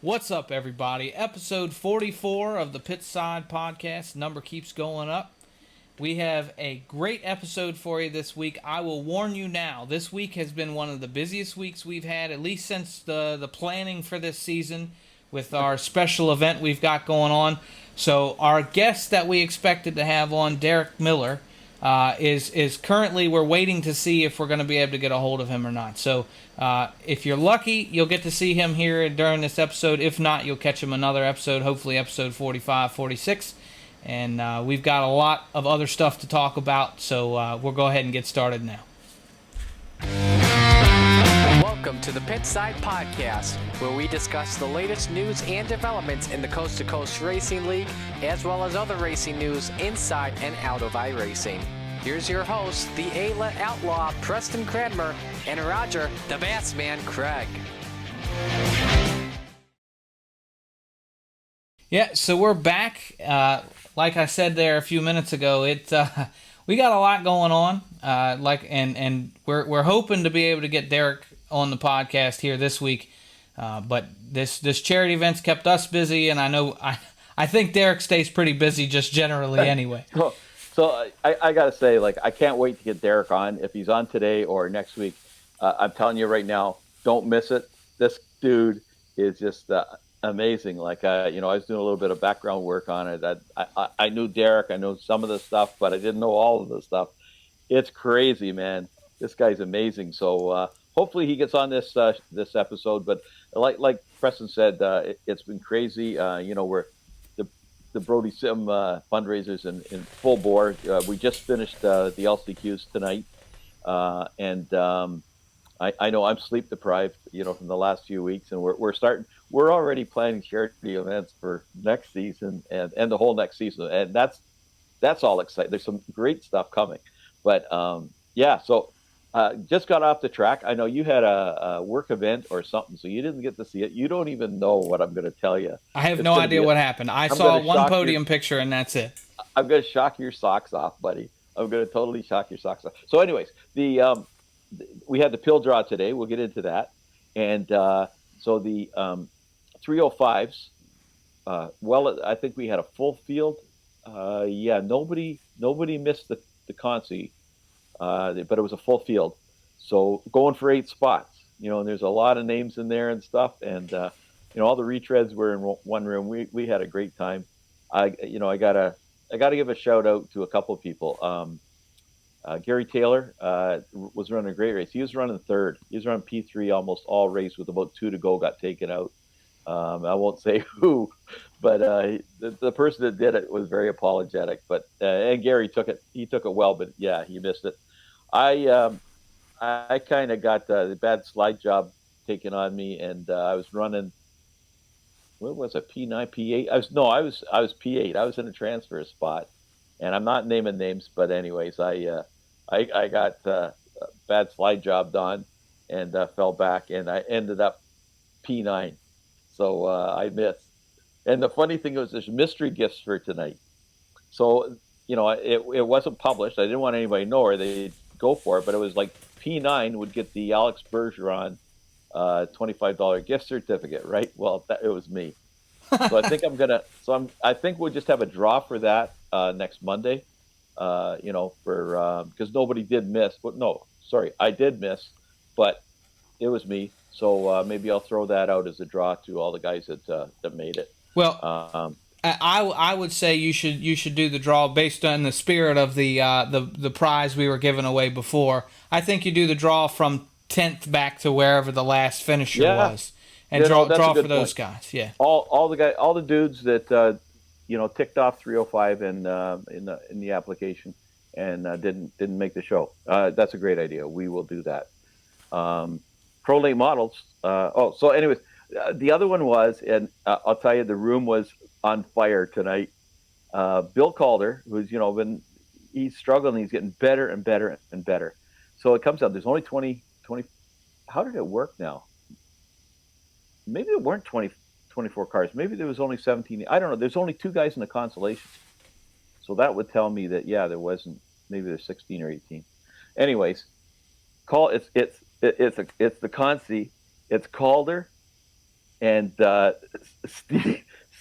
What's up, everybody? Episode 44 of the Pitside podcast. Number keeps going up. We have a great episode for you this week. I will warn you now, this week has been one of the busiest weeks we've had, at least since the planning for this season with our special event we've got going on. So our guest that we expected to have on, Derek Miller, is currently, we're waiting to see if we're going to be able to get a hold of him or not. So if you're lucky, you'll get to see him here during this episode. If not, you'll catch him another episode, hopefully episode 45, 46. And we've got a lot of other stuff to talk about, so we'll go ahead and get started now. Welcome to the Pitside Podcast, where we discuss the latest news and developments in the Coast to Coast Racing League, as well as other racing news inside and out of iRacing. Here's your hosts, the A-Let Outlaw, Preston Cranmer, and Roger, the Bassman, Craig. Yeah, so we're back. Like I said there a few minutes ago, we got a lot going on. And we're hoping to be able to get Derek on the podcast here this week. But this charity event's kept us busy, and I think Derek stays pretty busy just generally anyway. So I got to say, I can't wait to get Derek on. If he's on today or next week, I'm telling you right now, don't miss it. This dude is just amazing. I was doing a little bit of background work on it. I knew Derek. I know some of the stuff, but I didn't know all of the stuff. It's crazy, man. This guy's amazing. So hopefully he gets on this episode. But like Preston said, it's been crazy. We're the Brody Sim fundraisers in full bore. We just finished the LCQs tonight, and I know I'm sleep deprived, from the last few weeks, and we're already planning charity events for next season and the whole next season, and that's all exciting. There's some great stuff coming, but so just got off the track. I know you had a work event or something, so you didn't get to see it. You don't even know what I'm going to tell you. I have no idea what happened. I saw one podium picture, and that's it. I'm going to shock your socks off, buddy. I'm going to totally shock your socks off. So anyways, we had the pill draw today. We'll get into that. And so the 305s, I think we had a full field. Nobody missed the consi. But it was a full field, so going for 8 spots, and there's a lot of names in there and stuff, and all the retreads were in one room. We had a great time. I gotta give a shout out to a couple of people. Gary Taylor was running a great race. He was running third. He was running P3 almost all race with about 2 to go. Got taken out. I won't say who, but the person that did it was very apologetic. But and Gary took it. He took it well, but yeah, he missed it. I kind of got the bad slide job taken on me, and I was running. What was it? P9, P8? I was P8. I was in a transfer spot, and I'm not naming names, but anyways, I got a bad slide job done, and fell back, and I ended up P9. So I missed. And the funny thing was, there's mystery gifts for tonight. So, it wasn't published. I didn't want anybody to know, or they'd go for it. But it was like P9 would get the Alex Bergeron $25 gift certificate, right? Well, it was me. So I think I think we'll just have a draw for that next Monday. Because nobody did miss. But no, sorry, I did miss, but it was me. So maybe I'll throw that out as a draw to all the guys that made it. Well, I would say you should do the draw based on the spirit of the prize we were giving away before. I think you do the draw from 10th back to wherever the last finisher was, and draw for those guys. Yeah, all the dudes that ticked off 305 in the application and didn't make the show. That's a great idea. We will do that. Pro late models. So anyways, the other one was, and I'll tell you, the room was on fire tonight. Bill Calder, who's he's struggling. He's getting better and better and better. So it comes out. There's only 20. How did it work now? Maybe it weren't 24 cars. Maybe there was only 17. I don't know. There's only 2 guys in the consolation. So that would tell me that there wasn't. Maybe there's 16 or 18. Anyways, it's the Consi. It's Calder and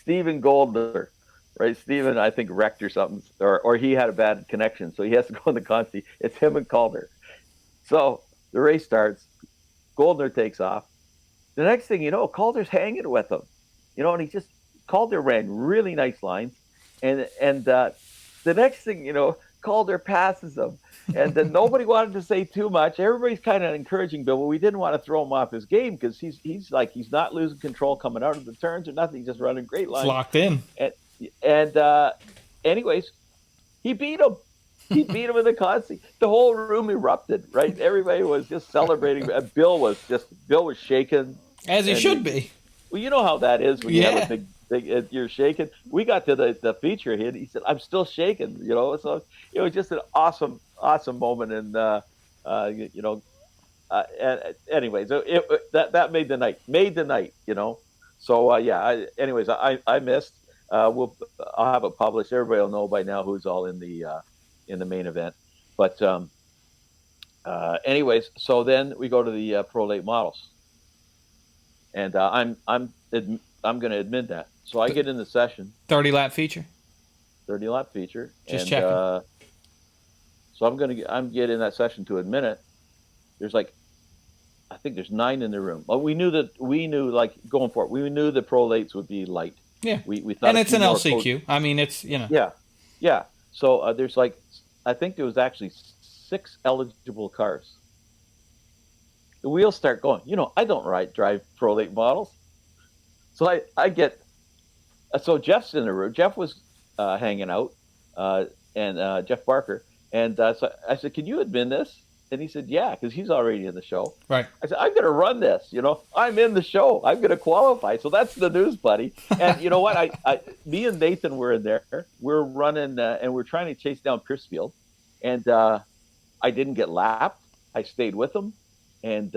Stephen Goldner, right? Stephen, I think, wrecked or something, or he had a bad connection, so he has to go in the consi. It's him and Calder. So the race starts. Goldner takes off. The next thing you know, Calder's hanging with him, and Calder ran really nice lines, and the next thing you know, Calder passes him, and then nobody wanted to say too much. Everybody's kind of encouraging Bill, but we didn't want to throw him off his game because he's not losing control coming out of the turns or nothing. He's just running great lines. It's locked in. And anyways, he beat him. He beat him in the consi. The whole room erupted, right? Everybody was just celebrating. Bill was shaking. As he should be. Well, you know how that is when you have a big you're shaking. We got to the feature hit. He said, "I'm still shaking," So it was just an awesome moment, and anyway, so that made the night. So anyways, I missed. I'll have it published. Everybody will know by now who's all in the main event. But anyways, so then we go to the Pro Late Models, and I'm going to admit that. So I get in the session. 30-lap feature. 30-lap feature. Just checking. So I'm getting in that session to admit it. There's I think there's 9 in the room. Well, we knew like going for it. We knew the Pro Lates would be light. Yeah. We thought, and it's an LCQ. I mean, it's Yeah. So there's I think there was actually 6 eligible cars. The wheels start going. I don't drive Pro Late models. So I get. So Jeff's in the room. Jeff was hanging out, and Jeff Barker. And so I said, "Can you admin this?" And he said, "Yeah," because he's already in the show. Right. I said, "I'm going to run this. I'm in the show. I'm going to qualify." So that's the news, buddy. And you know what? Me and Nathan were in there. We're running, and we're trying to chase down Piercefield. And I didn't get lapped. I stayed with him. And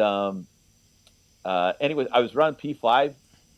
anyway, I was running P5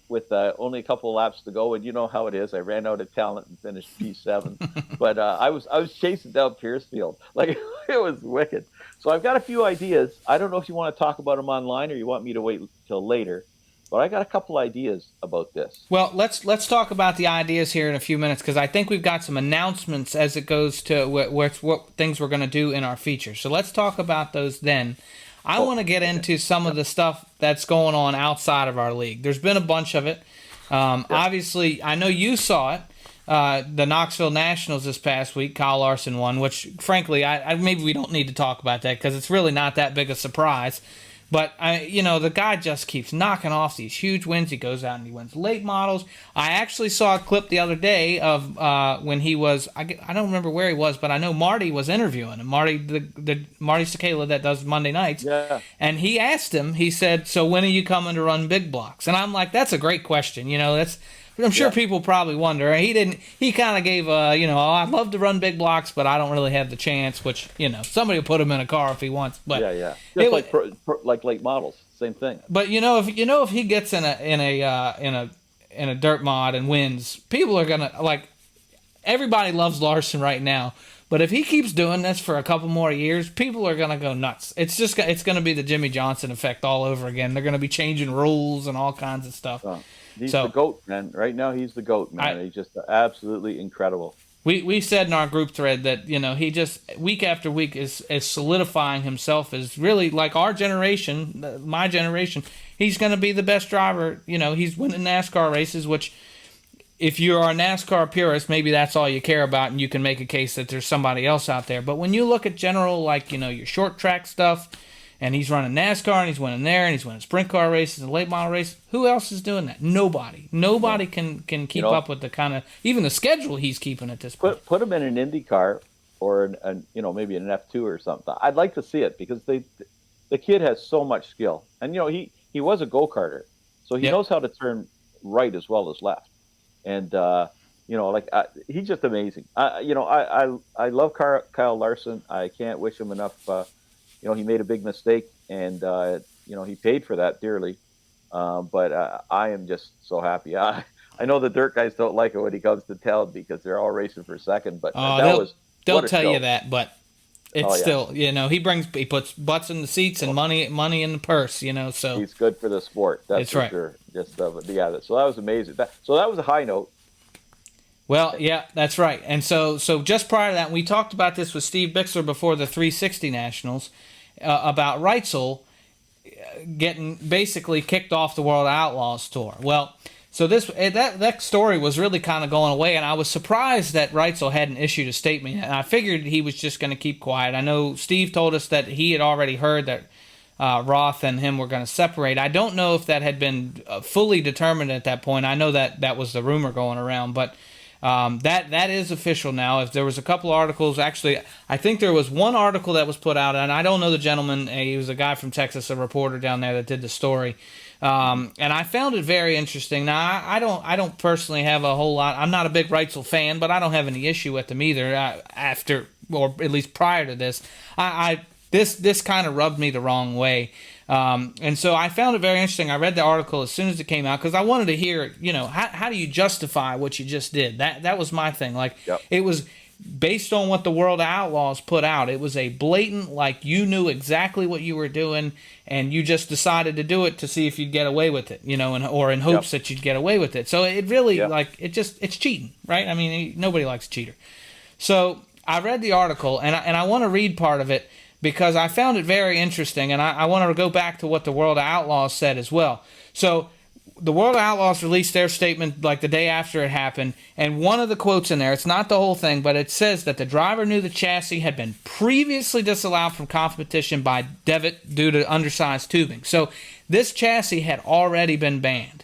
with only a couple of laps to go. And you know how it is. I ran out of talent and finished P7. But I was chasing down Piercefield. It was wicked. So I've got a few ideas. I don't know if you want to talk about them online or you want me to wait till later. But I got a couple ideas about this. Well, let's talk about the ideas here in a few minutes, because I think we've got some announcements as it goes to what things we're going to do in our feature. So let's talk about those then. I want to get into some of the stuff that's going on outside of our league. There's been a bunch of it. Obviously, I know you saw it. The Knoxville Nationals this past week, Kyle Larson won, which, frankly, I maybe we don't need to talk about that because it's really not that big a surprise. But, the guy just keeps knocking off these huge wins. He goes out and he wins late models. I actually saw a clip the other day of when he was, I don't remember where he was, but I know Marty was interviewing him. Marty Sakala that does Monday nights. Yeah. And he asked him, he said, "So when are you coming to run big blocks?" And I'm like, that's a great question. I'm sure people probably wonder. He kind of gave I'd love to run big blocks, but I don't really have the chance, which, somebody will put him in a car if he wants. But yeah. Just like late models, same thing. But if he gets in a dirt mod and wins, people are gonna everybody loves Larson right now. But if he keeps doing this for a couple more years, people are gonna go nuts. It's gonna be the Jimmy Johnson effect all over again. They're gonna be changing rules and all kinds of stuff. Oh. He's the GOAT, man. Right now, he's the GOAT, man. He's just absolutely incredible. We said in our group thread that, he just, week after week, is solidifying himself as really, like our generation, my generation, he's going to be the best driver. He's winning NASCAR races, which, if you are a NASCAR purist, maybe that's all you care about, and you can make a case that there's somebody else out there. But when you look at general, your short track stuff, and he's running NASCAR, and he's winning there, and he's winning sprint car races and late model races. Who else is doing that? Nobody. Nobody can keep up with the kind of, even the schedule he's keeping at this point. Put him in an Indy car or maybe an F2 or something. I'd like to see it because the kid has so much skill, and he was a go-karter, so he knows how to turn right as well as left, and he's just amazing. I love Kyle Larson. I can't wish him enough. He made a big mistake, and he paid for that dearly. But I am just so happy. I know the dirt guys don't like it when he comes to town because they're all racing for second. But they'll tell you that. But it's still, he puts butts in the seats and money in the purse, so. He's good for the sport. That's for right. sure. Just, so that was amazing. So that was a high note. Well, yeah, that's right. And so just prior to that, we talked about this with Steve Bixler before the 360 Nationals about Reutzel getting basically kicked off the World Outlaws Tour. Well, so that story was really kind of going away, and I was surprised that Reutzel hadn't issued a statement. And I figured he was just going to keep quiet. I know Steve told us that he had already heard that Roth and him were going to separate. I don't know if that had been fully determined at that point. I know that was the rumor going around, but that is official now. If there was a couple articles, actually, I think there was one article that was put out, and I don't know the gentleman. He was a guy from Texas, a reporter down there that did the story. And I found it very interesting. Now, I don't personally have a whole lot. I'm not a big Reutzel fan, but I don't have any issue with him either. After, or at least prior to this, this kind of rubbed me the wrong way. And so I found it very interesting. I read the article as soon as it came out because I wanted to hear, how do you justify what you just did? That was my thing. It was based on what the World Outlaws put out. It was a blatant, you knew exactly what you were doing, and you just decided to do it to see if you'd get away with it, or in hopes that you'd get away with it. So it really, it's cheating, right? I mean, nobody likes a cheater. So I read the article, and I want to read part of it because I found it very interesting, and I want to go back to what the World Outlaws said as well. So the World Outlaws released their statement the day after it happened, and one of the quotes in there, it's not the whole thing, but it says that the driver knew the chassis had been previously disallowed from competition by Devitt due to undersized tubing. So this chassis had already been banned.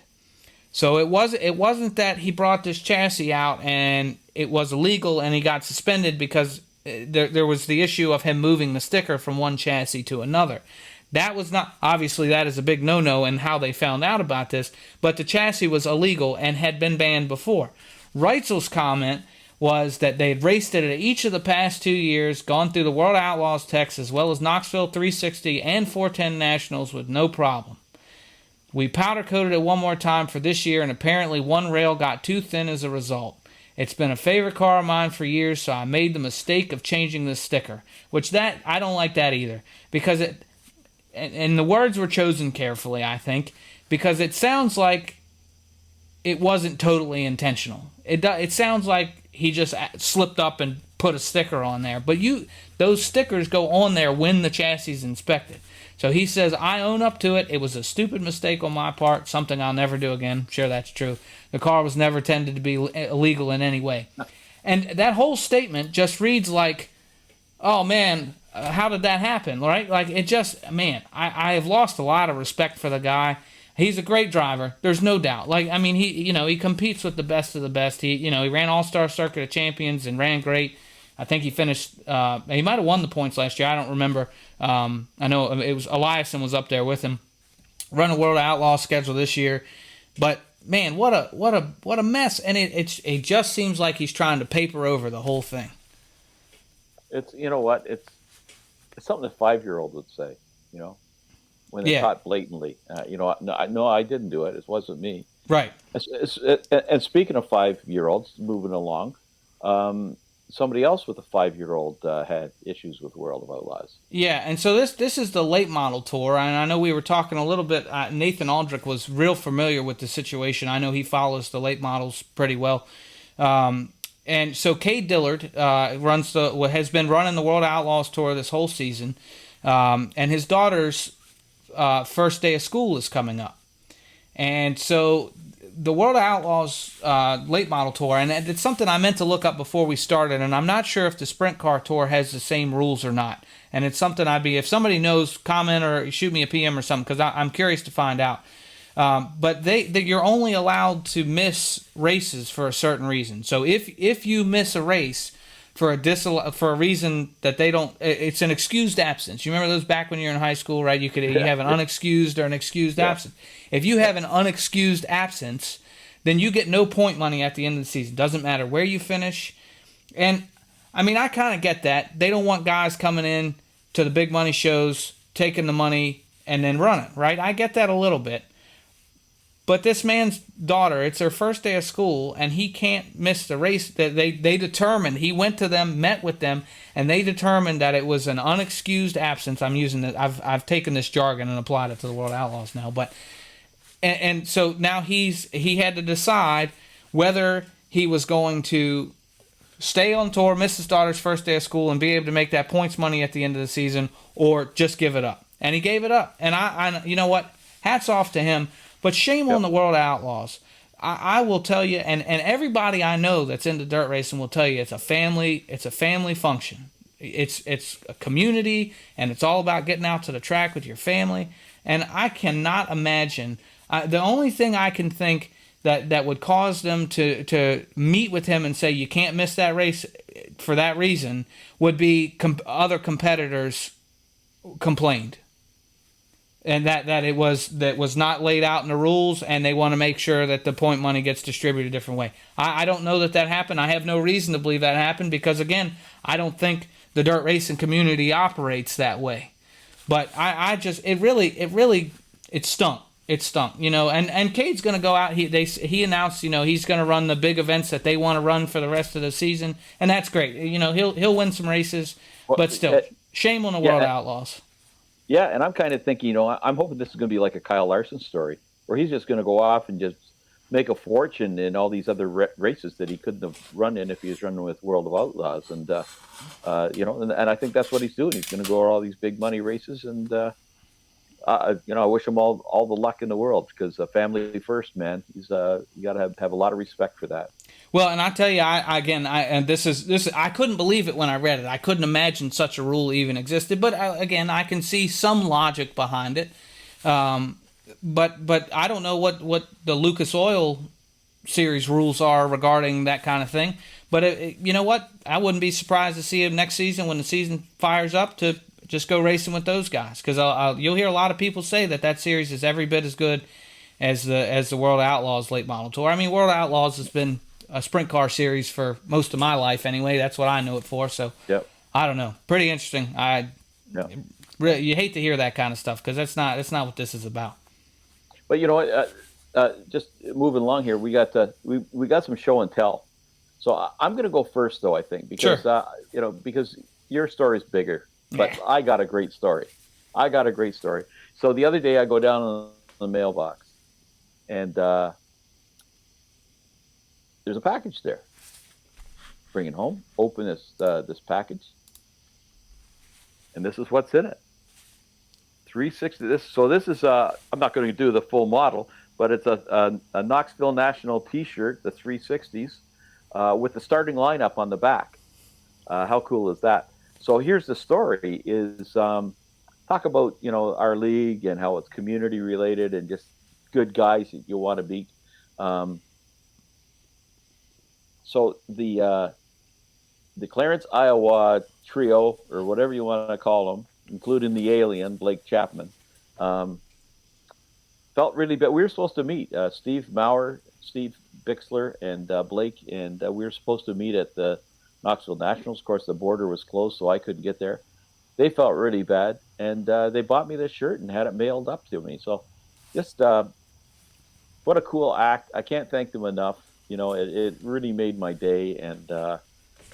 So it wasn't that he brought this chassis out and it was illegal and he got suspended because there was the issue of him moving the sticker from one chassis to another. That was not, obviously that is a big no-no in how they found out about this, but the chassis was illegal and had been banned before. Reutzel's comment was that they had raced it at each of the past 2 years, gone through the World Outlaws Techs as well as Knoxville 360 and 410 Nationals with no problem. We powder-coated it one more time for this year, and apparently one rail got too thin as a result. It's been a favorite car of mine for years, so I made the mistake of changing the sticker, which I don't like that either, because and the words were chosen carefully, I think, because it sounds like it wasn't totally intentional. It sounds like he just slipped up and put a sticker on there, but those stickers go on there when the chassis is inspected. So he says, I own up to it. It was a stupid mistake on my part, something I'll never do again. I'm sure that's true. The car was never intended to be illegal in any way. And that whole statement just reads like, oh, man, how did that happen, right? I have lost a lot of respect for the guy. He's a great driver. There's no doubt. He competes with the best of the best. He ran All-Star Circuit of Champions and ran great. I think he finished. He might have won the points last year. I don't remember. I know it was Eliason was up there with him. Run a World Outlaw schedule this year, but man, what a mess! And it just seems like he's trying to paper over the whole thing. It's it's something a 5-year-old would say. When they're caught blatantly. No, I didn't do it. It wasn't me. Right. And speaking of 5-year-olds, moving along. Somebody else with a 5-year-old had issues with World of Outlaws. Yeah, and so this is the late model tour, and I know we were talking a little bit. Nathan Aldrich was real familiar with the situation. I know he follows the late models pretty well. And so Cade Dillard has been running the World Outlaws tour this whole season, and his daughter's first day of school is coming up, and so the World Outlaws late model tour, and it's something I meant to look up before we started, and I'm not sure if the Sprint Car Tour has the same rules or not. And it's something if somebody knows, comment or shoot me a PM or something, because I'm curious to find out. But you're only allowed to miss races for a certain reason. So if you miss a race for a reason that they don't, it's an excused absence. You remember those back when you were in high school, right? You have an unexcused or an excused absence. If you have an unexcused absence, then you get no point money at the end of the season. Doesn't matter where you finish. And I mean, I kind of get that. They don't want guys coming in to the big money shows, taking the money and then running, right? I get that a little bit. But this man's daughter, it's her first day of school, and he can't miss the race. That they determined, he went to them, met with them, and they determined that it was an unexcused absence. I'm using it. I've taken this jargon and applied it to the World Outlaws now. But and so now he had to decide whether he was going to stay on tour, miss his daughter's first day of school, and be able to make that points money at the end of the season, or just give it up. And he gave it up. And I you know what? Hats off to him. But shame on the World Outlaws. I will tell you, and everybody I know that's into dirt racing will tell you, it's a family function. It's a community, and it's all about getting out to the track with your family. And I cannot imagine. The only thing I can think that would cause them to meet with him and say you can't miss that race for that reason would be other competitors complained. And that was not laid out in the rules, and they want to make sure that the point money gets distributed a different way. I don't know that happened. I have no reason to believe that happened because, again, I don't think the dirt racing community operates that way. But it stunk. It stunk, And Cade's going to go out. He announced, he's going to run the big events that they want to run for the rest of the season, and that's great. He'll win some races, but still, shame on the World Outlaws. Yeah, and I'm kind of thinking, I'm hoping this is going to be like a Kyle Larson story, where he's just going to go off and just make a fortune in all these other races that he couldn't have run in if he was running with World of Outlaws. And, and I think that's what he's doing. He's going to go to all these big money races. And, I wish him all the luck in the world because family first, man. You got to have a lot of respect for that. Well, and I tell you, I couldn't believe it when I read it. I couldn't imagine such a rule even existed. But again, I can see some logic behind it. But I don't know what the Lucas Oil Series rules are regarding that kind of thing. But you know what? I wouldn't be surprised to see him next season when the season fires up to just go racing with those guys. Because you'll hear a lot of people say that series is every bit as good as the World Outlaws late model tour. I mean, World Outlaws has been a sprint car series for most of my life anyway. That's what I know it for. So I don't know. Pretty interesting. You hate to hear that kind of stuff because that's not what this is about. But you know what? Just moving along here, we got some show and tell. So I'm going to go first, though. I think because because your story is bigger, but I got a great story. So the other day I go down in the mailbox, and there's a package there. Bring it home. Open this package, and this is what's in it. 360. This is I'm not going to do the full model, but it's a Knoxville National T-shirt, the 360s, with the starting lineup on the back. How cool is that? So here's the story: is talk about our league and how it's community related and just good guys that you want to beat. So the Clarence, Iowa trio, or whatever you want to call them, including the alien, Blake Chapman, felt really bad. We were supposed to meet Steve Maurer, Steve Bixler, and Blake, and we were supposed to meet at the Knoxville Nationals. Of course, the border was closed, so I couldn't get there. They felt really bad, and they bought me this shirt and had it mailed up to me. So just what a cool act. I can't thank them enough. It really made my day, and they're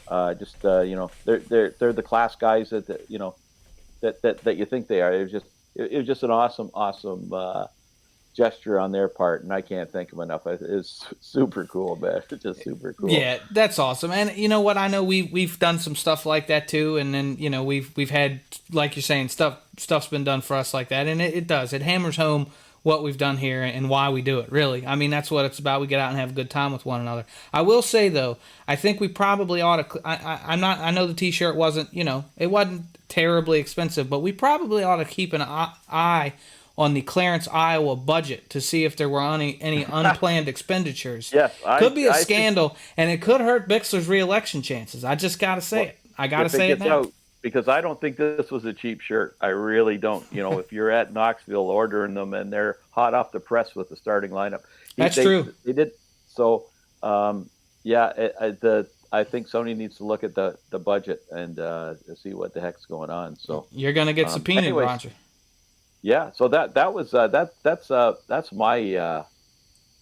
the class guys that you think they are. It was just an awesome gesture on their part, and I can't thank them enough. It's super cool, man. It's just super cool. Yeah, that's awesome. And you know what? I know we've done some stuff like that too, and then we've had, like you're saying, stuff's been done for us like that, and it hammers home what we've done here and why we do it, really. I mean, that's what it's about. We get out and have a good time with one another. I will say, though, I think we probably ought to... I know the T-shirt wasn't, it wasn't terribly expensive, but we probably ought to keep an eye on the Clarence, Iowa budget to see if there were any unplanned expenditures. Yes. Could be a scandal, and it could hurt Bixler's re-election chances. I just got to say it. I got to say it now. Because I don't think this was a cheap shirt. I really don't. If you're at Knoxville ordering them and they're hot off the press with the starting lineup. That's true. They did. So, I think Sony needs to look at the budget and see what the heck's going on. So you're going to get subpoenaed, Roger. Yeah. So that's my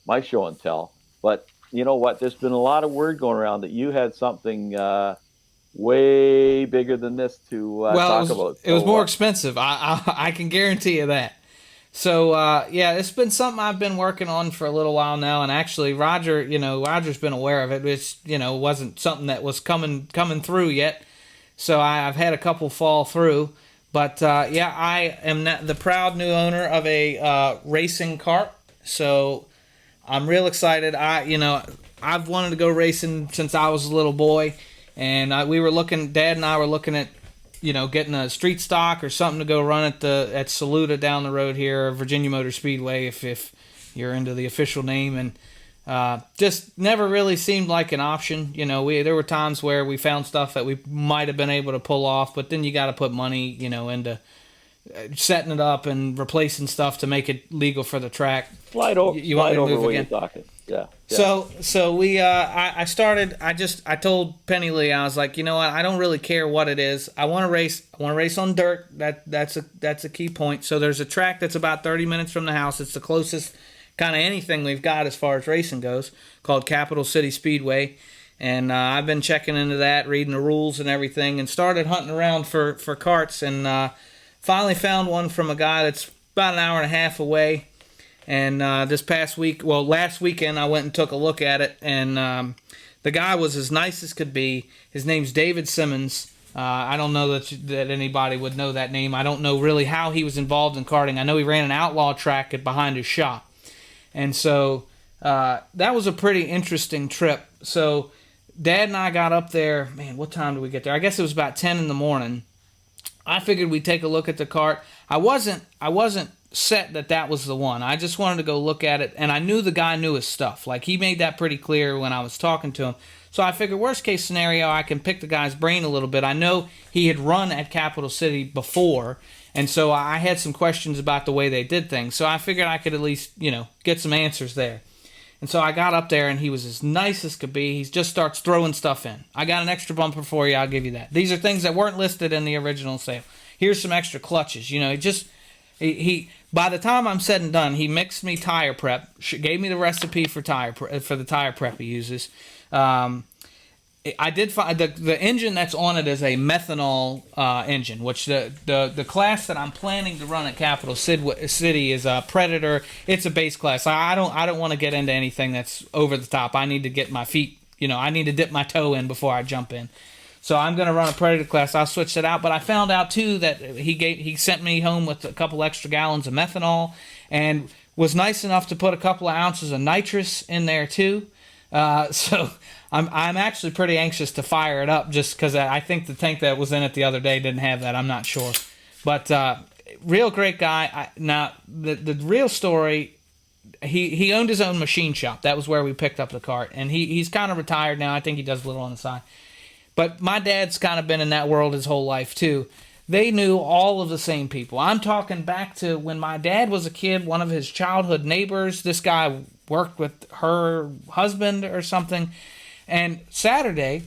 my show and tell. But you know what? There's been a lot of word going around that you had something way bigger than this to talk about. It was more expensive. I can guarantee you that. So yeah, it's been something I've been working on for a little while now, and actually Roger's been aware of it. It's wasn't something that was coming through yet. So I've had a couple fall through, but yeah, I am the proud new owner of a racing kart. So I'm real excited. I've wanted to go racing since I was a little boy, and Dad and I were looking at getting a street stock or something to go run at Saluda down the road here, Virginia Motor Speedway, if you're into the official name, and just never really seemed like an option. There were times where we found stuff that we might have been able to pull off, but then you got to put money, into setting it up and replacing stuff to make it legal for the track. Slide over where you're talking. Yeah. So we I told Penny Lee, I was like, you know what, I don't really care what it is. I want to race on dirt. That's a key point. So there's a track that's about 30 minutes from the house. It's the closest kind of anything we've got as far as racing goes, called Capital City Speedway. And I've been checking into that, reading the rules and everything, and started hunting around for karts, and finally found one from a guy that's about an hour and a half away. And last weekend, I went and took a look at it, and the guy was as nice as could be. His name's David Simmons. I don't know that anybody would know that name. I don't know really how he was involved in karting. I know he ran an outlaw track behind his shop. And so that was a pretty interesting trip. So Dad and I got up there. Man, what time did we get there? I guess it was about 10 in the morning. I figured we'd take a look at the kart. I wasn't set that was the one. I just wanted to go look at it, and I knew the guy knew his stuff. Like, he made that pretty clear when I was talking to him. So I figured, worst case scenario, I can pick the guy's brain a little bit. I know he had run at Capital City before, and so I had some questions about the way they did things. So I figured I could at least, get some answers there. And so I got up there, and he was as nice as could be. He just starts throwing stuff in. I got an extra bumper for you. I'll give you that. These are things that weren't listed in the original sale. Here's some extra clutches. He by the time I'm said and done, he mixed me tire prep, gave me the recipe for the tire prep he uses. I did find the engine that's on it is a methanol engine, which the class that I'm planning to run at Capital City is a Predator. It's a base class. I don't want to get into anything that's over the top. I need to get my feet, I need to dip my toe in before I jump in. So I'm going to run a Predator class. I'll switch that out. But I found out, too, that he sent me home with a couple extra gallons of methanol and was nice enough to put a couple of ounces of nitrous in there, too. So I'm actually pretty anxious to fire it up, just because I think the tank that was in it the other day didn't have that. I'm not sure. But real great guy. Now, the real story, he owned his own machine shop. That was where we picked up the kart. And he's kind of retired now. I think he does a little on the side. But my dad's kind of been in that world his whole life, too. They knew all of the same people. I'm talking back to when my dad was a kid, one of his childhood neighbors. This guy worked with her husband or something. And Saturday,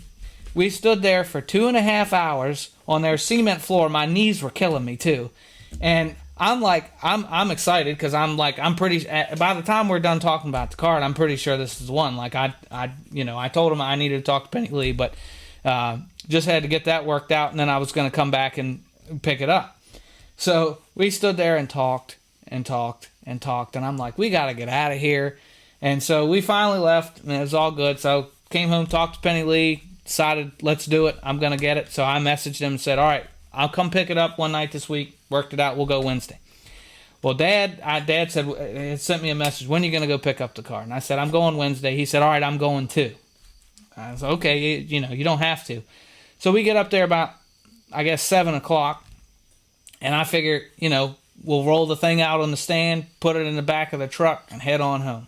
we stood there for 2.5 hours on their cement floor. My knees were killing me, too. And I'm excited because I'm pretty. By the time we're done talking about the card, I'm pretty sure this is the one. Like I told him I needed to talk to Penny Lee, but just had to get that worked out, and then I was going to come back and pick it up. So we stood there and talked, and I'm like, we got to get out of here. And so we finally left, and it was all good. So came home, talked to Penny Lee, decided, let's do it. I'm going to get it. So I messaged him and said, all right, I'll come pick it up one night this week. Worked it out. We'll go Wednesday. Well, Dad sent me a message. When are you going to go pick up the car? And I said, I'm going Wednesday. He said, all right, I'm going too. I was okay, you don't have to. So we get up there about, I guess, 7 o'clock. And I figure, we'll roll the thing out on the stand, put it in the back of the truck, and head on home.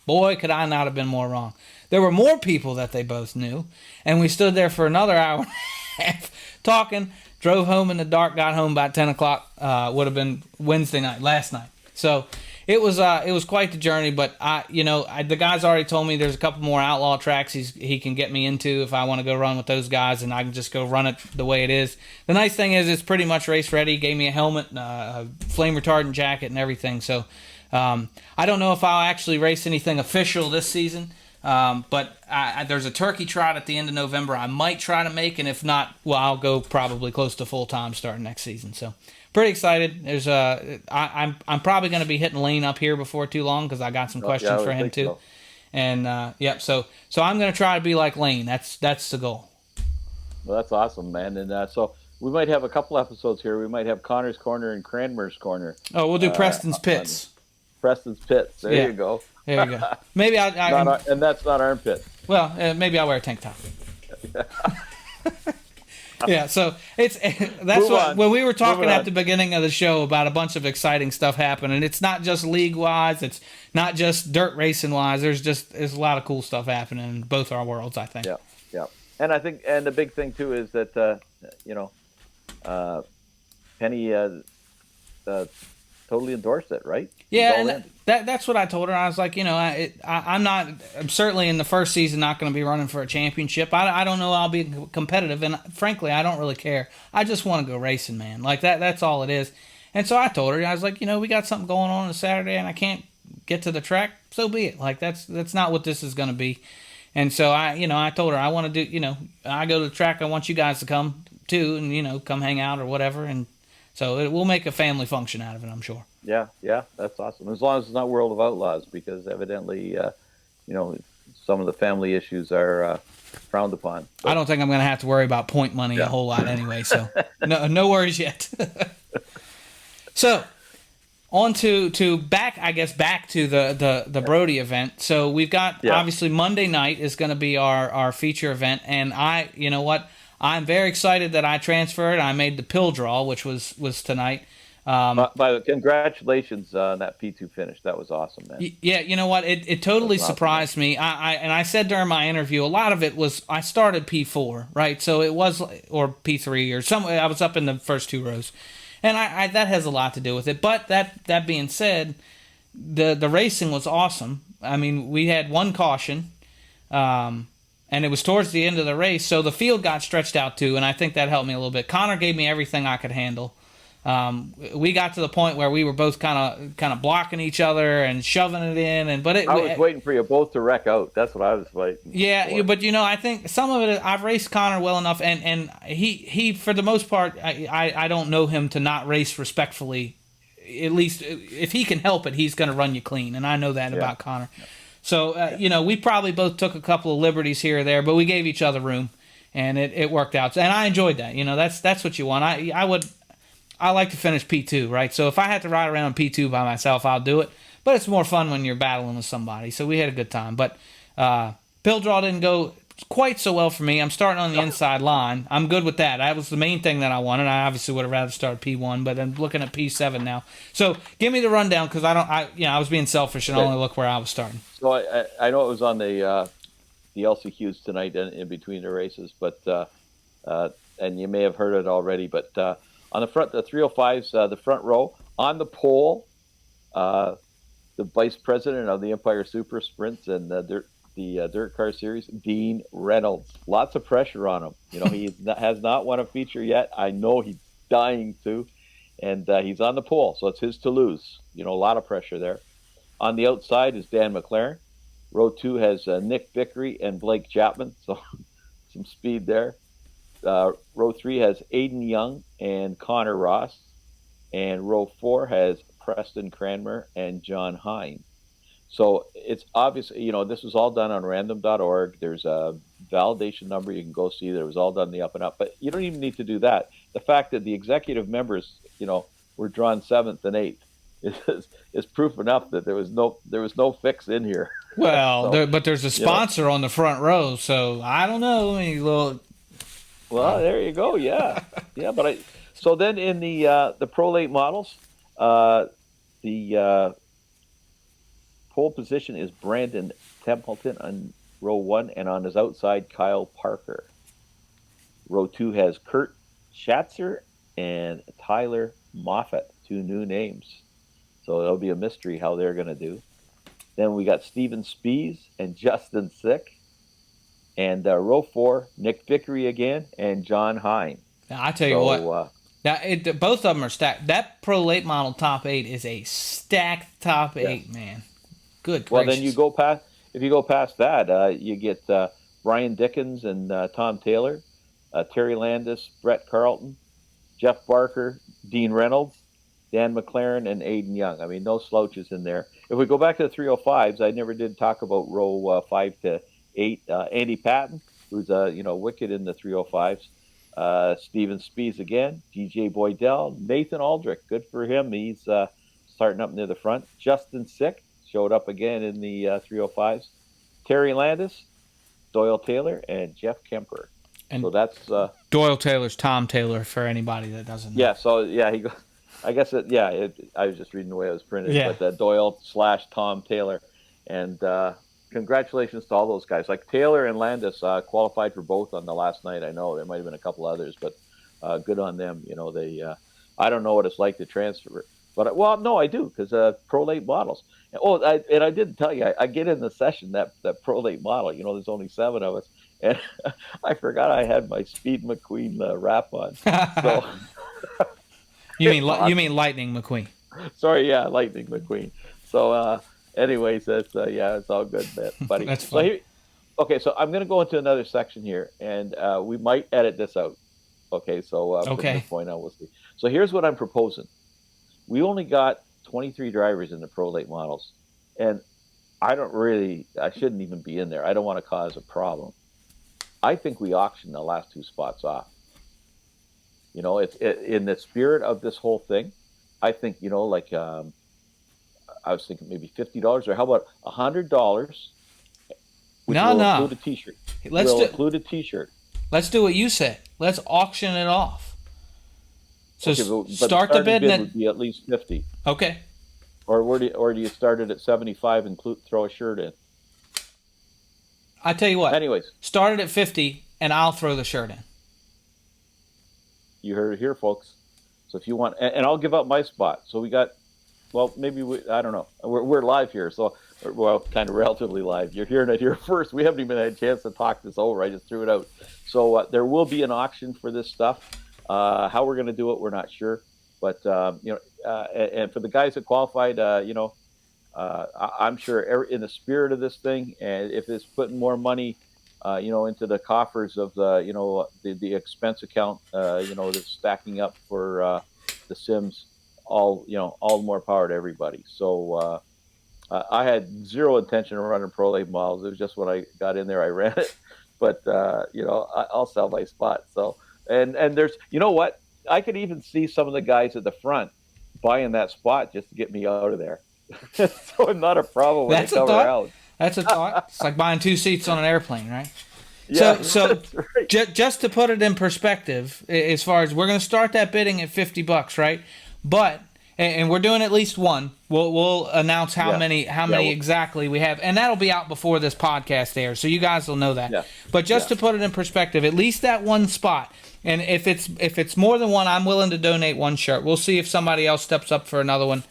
Boy, could I not have been more wrong. There were more people that they both knew. And we stood there for another hour and a half talking, drove home in the dark, got home about 10 o'clock. Would have been Wednesday night, last night. So it was quite the journey, but the guy's already told me there's a couple more outlaw tracks he can get me into if I want to go run with those guys, and I can just go run it the way it is. The nice thing is it's pretty much race ready. He gave me a helmet, a flame retardant jacket, and everything. So I don't know if I'll actually race anything official this season, but there's a turkey trot at the end of November I might try to make, and if not, well, I'll go probably close to full-time starting next season. So pretty excited. I'm probably going to be hitting Lane up here before too long because I got some questions for him too. So. And so I'm going to try to be like Lane. That's the goal. Well, that's awesome, man. And so we might have a couple episodes here. We might have Connor's Corner and Cranmer's Corner. Oh, we'll do Preston's Pits. Preston's Pits. There you go. There you go. Maybe and that's not armpit. Well, maybe I'll wear a tank top. Yeah, so that's what when we were talking at the beginning of the show about a bunch of exciting stuff happening. It's not just league wise, it's not just dirt racing wise. There's a lot of cool stuff happening in both our worlds, I think. Yeah. And I think the big thing too is that Penny totally endorsed it, right? Yeah, and that's what I told her. I was like, I'm certainly in the first season not going to be running for a championship. I don't know I'll be competitive, and frankly, I don't really care. I just want to go racing, man. Like that's all it is. And so I told her, I was like, we got something going on Saturday, and I can't get to the track. So be it. Like that's not what this is going to be. And so I told her I want to do, I go to the track. I want you guys to come too, and come hang out or whatever. And so we'll make a family function out of it, I'm sure. Yeah, that's awesome. As long as it's not World of Outlaws, because evidently, some of the family issues are frowned upon. But I don't think I'm going to have to worry about point money a whole lot anyway, so no worries yet. So, on to back to the Brody event. So we've got, obviously, Monday night is going to be our feature event, and you know what? I'm very excited that I transferred. I made the pill draw, which was tonight. By the way, congratulations on that P2 finish. That was awesome, man. Yeah, you know what? It totally surprised me. I said during my interview, a lot of it was I started P4, right? So it was, or P3 or some. I was up in the first two rows, and I that has a lot to do with it. But that being said, the racing was awesome. I mean, we had one caution. And it was towards the end of the race, so the field got stretched out too, and I think that helped me a little bit. Connor gave me everything I could handle. We got to the point where we were both kind of blocking each other and shoving it in, I was waiting for you both to wreck out. That's what I was waiting. Yeah, but I think some of it I've raced Connor well enough, and he for the most part I don't know him to not race respectfully. At least if he can help it, he's going to run you clean, and I know that about Connor. So, we probably both took a couple of liberties here or there, but we gave each other room, and it worked out. And I enjoyed that. That's what you want. I like to finish P2, right? So if I had to ride around P2 by myself, I'll do it. But it's more fun when you're battling with somebody. So we had a good time. But pill draw didn't go quite so well for me. I'm starting on the inside line. I'm good with that. That was the main thing that I wanted. I obviously would have rather started P1, but I'm looking at P7 now. So give me the rundown because I was being selfish and only look where I was starting. So I know it was on the LCQs tonight in between the races, but and you may have heard it already, but on the front, the 305s, the front row, on the pole, the vice president of the Empire Super Sprints and the Dirt Car Series, Dean Reynolds. Lots of pressure on him. He has not won a feature yet. I know he's dying to, and he's on the pole, so it's his to lose. A lot of pressure there. On the outside is Dan McLaren. Row 2 has Nick Vickery and Blake Chapman, so some speed there. Row 3 has Aiden Young and Connor Ross. And row 4 has Preston Cranmer and John Hine. So it's obvious, this was all done on random.org. There's a validation number you can go see. That it was all done the up and up. But you don't even need to do that. The fact that the executive members, were drawn 7th and 8th is proof enough that there was no fix in here. Well, but there's a sponsor on the front row, so I don't know. Well, there you go. Yeah, But so then in the Pro Late models, the pole position is Brandon Templeton on row 1, and on his outside, Kyle Parker. Row 2 has Kurt Schatzer and Tyler Moffat, 2 new names. So it'll be a mystery how they're going to do. Then we got Steven Spees and Justin Sick. And row 4, Nick Vickery again and John Hine. Now, I tell you what, Both of them are stacked. That Pro Late Model top 8 is a stacked top 8, man. Good gracious. Well, then if you go past that, you get Brian Dickens and Tom Taylor, Terry Landis, Brett Carlton, Jeff Barker, Dean Reynolds, Dan McLaren, and Aiden Young. I mean, no slouches in there. If we go back to the 305s, I never did talk about row 5 to 8. Andy Patton, who's wicked in the 305s. Steven Spies again, DJ Boydell, Nathan Aldrich, good for him. He's starting up near the front. Justin Sick showed up again in the 305s. Terry Landis, Doyle Taylor, and Jeff Kemper. And so that's Doyle Taylor's Tom Taylor for anybody that doesn't know. Yeah, so yeah, he goes. I guess I was just reading the way it was printed, but Doyle/Tom Taylor, and congratulations to all those guys. Like Taylor and Landis qualified for both on the last night. I know there might have been a couple others, but good on them. They I don't know what it's like to transfer, but no, I do, because Pro Late models. I didn't tell you, I get in the session that Pro Late model. There's only 7 of us, and I forgot I had my Speed McQueen wrap on. So. You mean Lightning McQueen? Sorry, yeah, Lightning McQueen. So, anyways, that's it's all good, buddy. That's fine. So I'm going to go into another section here, and we might edit this out. Okay, so from this point on, we'll see. So here's what I'm proposing. We only got 23 drivers in the Pro Late models, and I shouldn't even be in there. I don't want to cause a problem. I think we auction the last 2 spots off. It's in the spirit of this whole thing. I think, I was thinking maybe $50, or how about $100? Include a T-shirt. Include a T-shirt. Let's do what you said. Let's auction it off. So start the bid, and then would be at least 50. Okay. Or do you start it at 75 and throw a shirt in? I tell you what. Anyways, start it at 50, and I'll throw the shirt in. You heard it here, folks. So if you want, and I'll give up my spot. So we got, I don't know. We're live here, so kind of relatively live. You're hearing it here first. We haven't even had a chance to talk this over. I just threw it out. So there will be an auction for this stuff. How we're going to do it, we're not sure. But and for the guys that qualified, I'm sure in the spirit of this thing, and if it's putting more money. Into the coffers of the expense account, that's stacking up for the Sims, all more power to everybody. So I had zero intention of running Pro Late models. It was just when I got in there, I ran it. But I'll sell my spot. So and there's, what, I could even see some of the guys at the front buying that spot just to get me out of there. So I'm not a problem when they come around. That's a thought. It's like buying 2 seats on an airplane, right? Yeah, so right. Just to put it in perspective, as far as we're going to start that bidding at $50, right? But and we're doing at least one. We'll announce how many exactly we have, and that'll be out before this podcast airs, so you guys will know that. Yeah. But just to put it in perspective, at least that one spot. And if it's more than one, I'm willing to donate one shirt. We'll see if somebody else steps up for another one.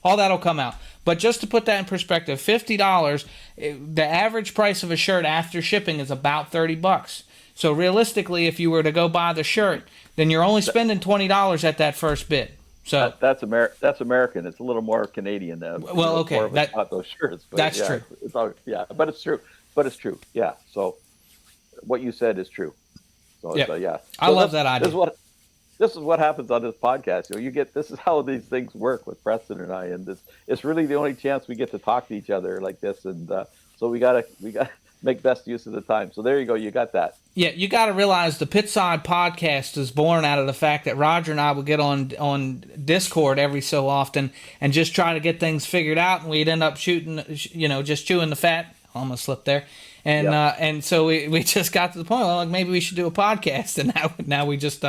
All that'll come out. But just to put that in perspective, $50, the average price of a shirt after shipping is about $30. So realistically, if you were to go buy the shirt, then you're only spending $20 at that first bid. So that's American. It's a little more Canadian. Well, okay, not those shirts. But that's true. But it's true. Yeah. So what you said is true. So So I love that idea. This is what happens on this podcast. This is how these things work with Preston and I, and it's really the only chance we get to talk to each other like this, and so we gotta make best use of the time. So there you go, you got that. Yeah, you got to realize the Pitside podcast is born out of the fact that Roger and I would get on Discord every so often and just try to get things figured out, and we'd end up shooting, just chewing the fat. Almost slipped there. And so we just got to the point, like, maybe we should do a podcast, and now we just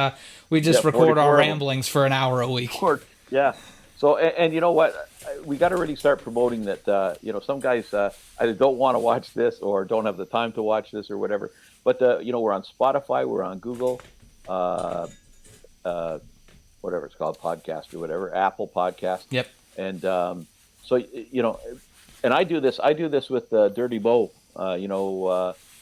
record our ramblings for an hour a week. Yeah. So and you know what, we got to really start promoting that. Some guys either don't want to watch this or don't have the time to watch this or whatever. But we're on Spotify, we're on Google, whatever it's called, podcast or whatever, Apple Podcast. Yep. And so and I do this with Dirty Bo.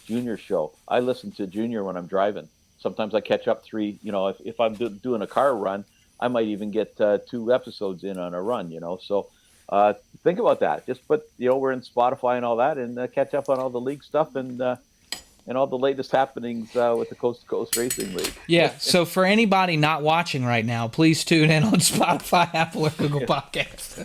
Junior's show. I listen to Junior when I'm driving. Sometimes I catch up 3. If I'm doing a car run, I might even get 2 episodes in on a run. So think about that. Just put, we're in Spotify and all that, and catch up on all the league stuff and all the latest happenings with the Coast to Coast Racing League. Yeah. So for anybody not watching right now, please tune in on Spotify, Apple, or Google Podcasts.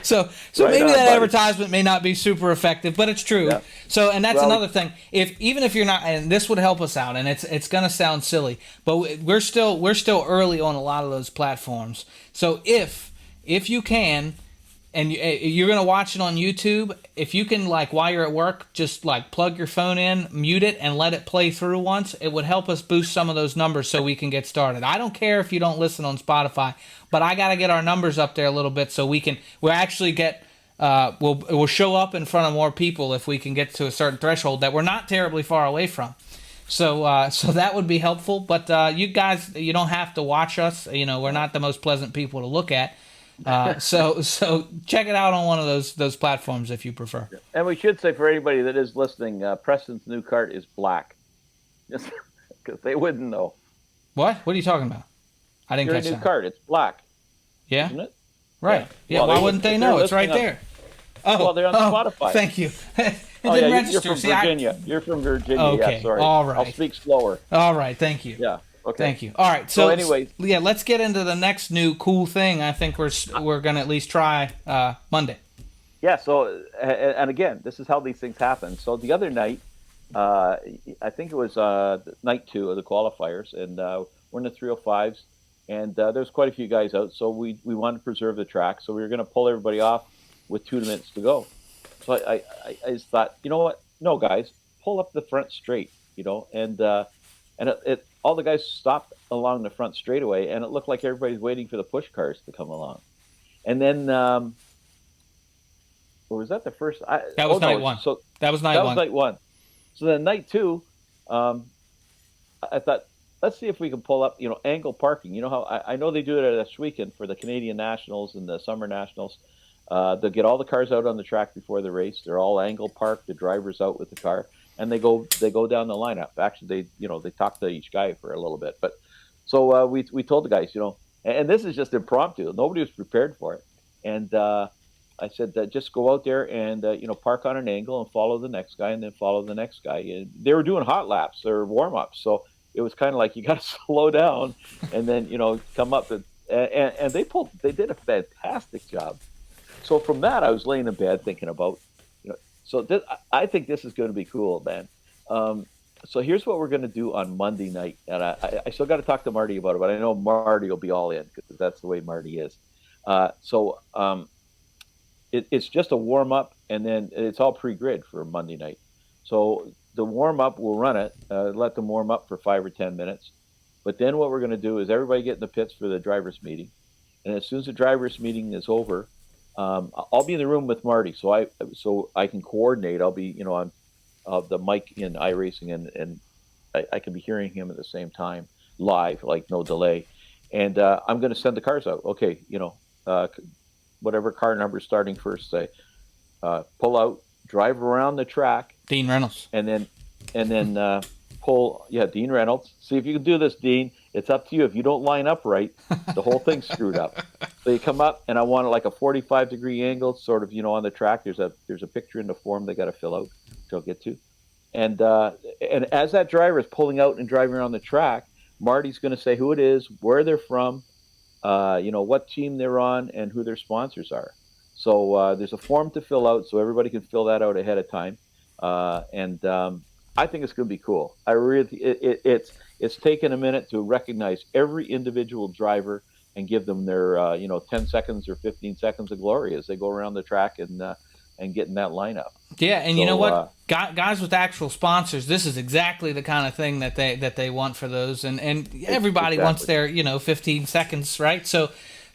So Right maybe on, that buddy. advertisement may not be super effective, but it's true. Yeah. So, and that's Well, another thing. Even if you're not, and this would help us out, and it's going to sound silly, but we're still early on a lot of those platforms. So if you can, and you're going to watch it on YouTube, if you can, like, while you're at work, just like plug your phone in, mute it, and let it play through once, it would help us boost some of those numbers so we can get started. I don't care if you don't listen on Spotify, but I got to get our numbers up there a little bit so we'll actually get, we'll show up in front of more people if we can get to a certain threshold that we're not terribly far away from. So that would be helpful. But you guys, you don't have to watch us. We're not the most pleasant people to look at. So check it out on one of those platforms if you prefer. And we should say, for anybody that is listening, Preston's new cart is black, just because they wouldn't know. What are you talking about? I didn't Your catch new that. cart, it's black, Yeah, isn't it? right. Yeah, Well, why they- wouldn't they if know? they're It's right listening there. Oh, Well, they're on Spotify. Thank you. It Oh, didn't yeah, register. you're from See, Virginia. You're from Virginia. Okay, Yeah, sorry. all right. I'll speak slower. all right. Thank you. Yeah. Okay. Thank you. All right. So So anyways- yeah, let's get into the next new cool thing. I think we're gonna at least try Monday. Yeah. So, and again, this is how these things happen. So the other night, I think it was night 2 of the qualifiers, and we're in the 305s, and there's quite a few guys out. So we wanted to preserve the track, so we were going to pull everybody off with 2 minutes to go. So I just thought, you know what? No, guys, pull up the front straight, and it all the guys stopped along the front straightaway, and it looked like everybody's waiting for the push cars to come along. And then, or was that the first? That was night 1. So That was night that 1. was night 1. So then night 2, I thought, let's see if we can pull up, angle parking. You know how I know they do it this weekend for the Canadian Nationals and the Summer Nationals. They'll get all the cars out on the track before the race. They're all angle parked. The driver's out with the car, and they go down the lineup. Actually, they talk to each guy for a little bit. But so we told the guys, and this is just impromptu. Nobody was prepared for it. And I said, just go out there and park on an angle and follow the next guy, and then follow the next guy. And they were doing hot laps or warm ups, so it was kind of like you got to slow down and then come up and they did a fantastic job. So from that, I was laying in bed thinking about, I think this is going to be cool, man. So here's what we're going to do on Monday night. And I still got to talk to Marty about it, but I know Marty will be all in because that's the way Marty is. It's just a warm up, and then it's all pre-grid for Monday night. So the warm up, we'll run it, let them warm up for 5 or 10 minutes. But then what we're going to do is everybody get in the pits for the drivers' meeting. And as soon as the drivers' meeting is over, I'll be in the room with Marty, so I can coordinate. I'll be, on the mic in iRacing, and I can be hearing him at the same time, live, like no delay. And I'm going to send the cars out. Okay, whatever car number starting first, say, pull out, drive around the track. Dean Reynolds. And then pull, Dean Reynolds. See if you can do this, Dean. It's up to you. If you don't line up right, the whole thing's screwed up. So you come up, and I want it like a 45-degree angle, sort of, on the track. There's a picture in the form they got to fill out, which I'll get to. And as that driver is pulling out and driving around the track, Marty's going to say who it is, where they're from, what team they're on, and who their sponsors are. So there's a form to fill out, so everybody can fill that out ahead of time. I think it's going to be cool. It's taken a minute to recognize every individual driver and give them their 10 seconds or 15 seconds of glory as they go around the track and get in that lineup. Yeah, and you know what, guys with actual sponsors, this is exactly the kind of thing that they want for those, and everybody wants their 15 seconds, right? So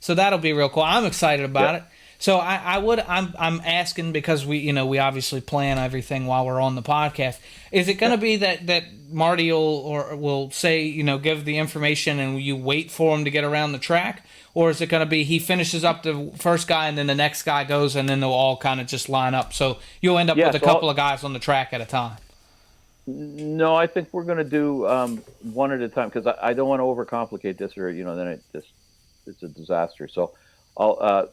that'll be real cool. I'm excited about it. So I'm asking because we obviously plan everything while we're on the podcast. Is it going to be that Marty will say, give the information and you wait for him to get around the track? Or is it going to be he finishes up the first guy and then the next guy goes and then they'll all kind of just line up? So you'll end up with a couple of guys on the track at a time. No, I think we're going to do one at a time because I don't want to overcomplicate this, or then it's a disaster. So, I'll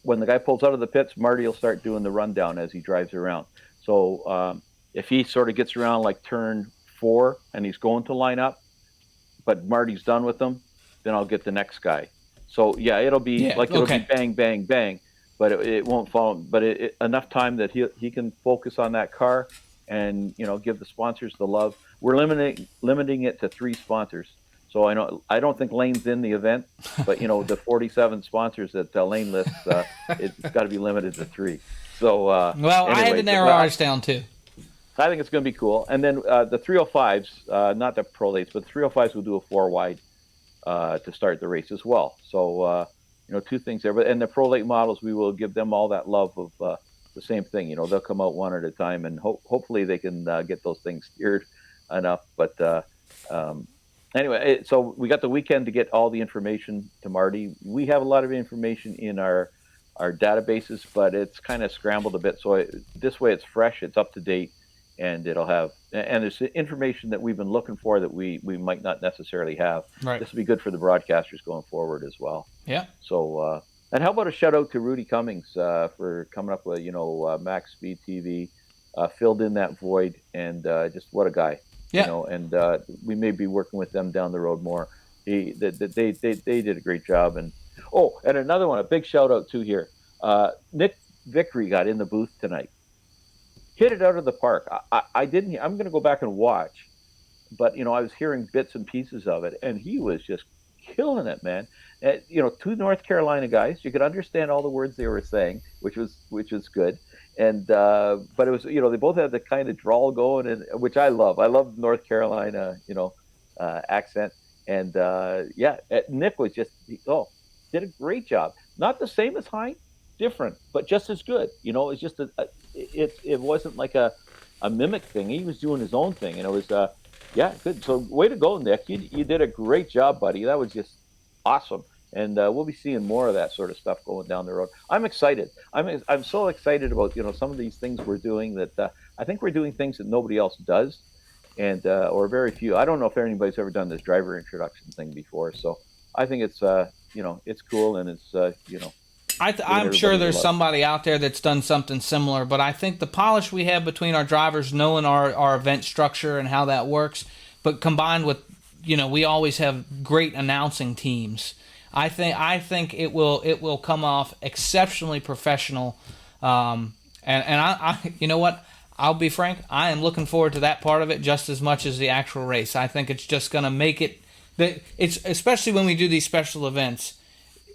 when the guy pulls out of the pits, Marty will start doing the rundown as he drives around. So if he sort of gets around like turn 4 and he's going to line up, but Marty's done with them, then I'll get the next guy. So yeah, it'll be it'll be bang, bang, bang, but it won't follow. But enough time that he can focus on that car and give the sponsors the love. We're limiting it to 3 sponsors. So I don't think Lane's in the event, but the 47 sponsors that Lane lists, it's got to be limited to 3. So anyway, I had to narrow ours down too. I think it's going to be cool. And then the 305s, not the prolates, but the 305s will do a 4 wide to start the race as well. So 2 things there. But and the prolate models, we will give them all that love of the same thing. They'll come out one at a time, and hopefully they can get those things steered enough. But anyway, so we got the weekend to get all the information to Marty. We have a lot of information in our databases, but it's kind of scrambled a bit. So this way it's fresh, it's up to date, and there's information that we've been looking for that we might not necessarily have. Right. This will be good for the broadcasters going forward as well. Yeah. So, and how about a shout out to Rudy Cummings for coming up with, Max Speed TV, filled in that void, and just what a guy. Yeah. And we may be working with them down the road more. They did a great job. And another one, a big shout out to here. Nick Vickery got in the booth tonight. Hit it out of the park. I didn't. I'm going to go back and watch, but I was hearing bits and pieces of it, and he was just killing it, man. 2 North Carolina guys. You could understand all the words they were saying, which was good. And but it was they both had the kind of drawl going, and which I love. I love North Carolina accent. And Nick was just did a great job. Not the same as Hein, different, but just as good. It's just it wasn't like a mimic thing. He was doing his own thing, and it was good. So way to go, Nick. You did a great job, buddy. That was just awesome. And we'll be seeing more of that sort of stuff going down the road. I'm excited. I'm so excited about some of these things we're doing that I think we're doing things that nobody else does, and or very few. I don't know if anybody's ever done this driver introduction thing before. So I think it's it's cool, and it's I'm sure there's somebody out there that's done something similar, but I think the polish we have between our drivers, knowing our event structure and how that works, but combined with we always have great announcing teams. I think it will come off exceptionally professional, and I you know what, I'll be frank, I am looking forward to that part of it just as much as the actual race. I think it's just going to make it that it's, especially when we do these special events,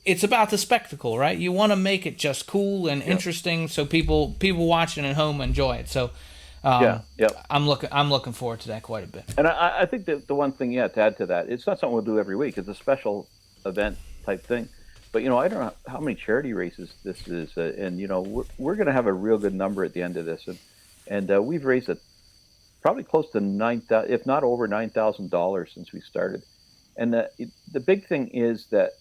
it's about the spectacle, right? You want to make it just cool and interesting so people watching at home enjoy it. So I'm looking forward to that quite a bit. And I think that the one thing to add to that, it's not something we'll do every week. It's a special event type thing. But I don't know how many charity races this is, and we're going to have a real good number at the end of this, and we've raised probably close to $9,000, if not over $9,000 since we started. And the big thing is that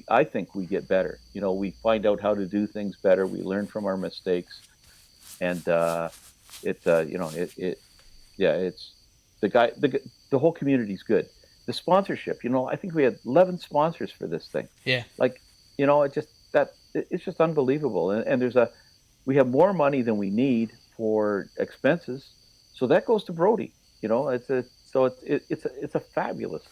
I think we get better. We find out how to do things better. We learn from our mistakes, and it's the whole community's good. The sponsorship, I think we had 11 sponsors for this thing. Yeah. It's just unbelievable. And we have more money than we need for expenses. So that goes to Brody. It's a fabulous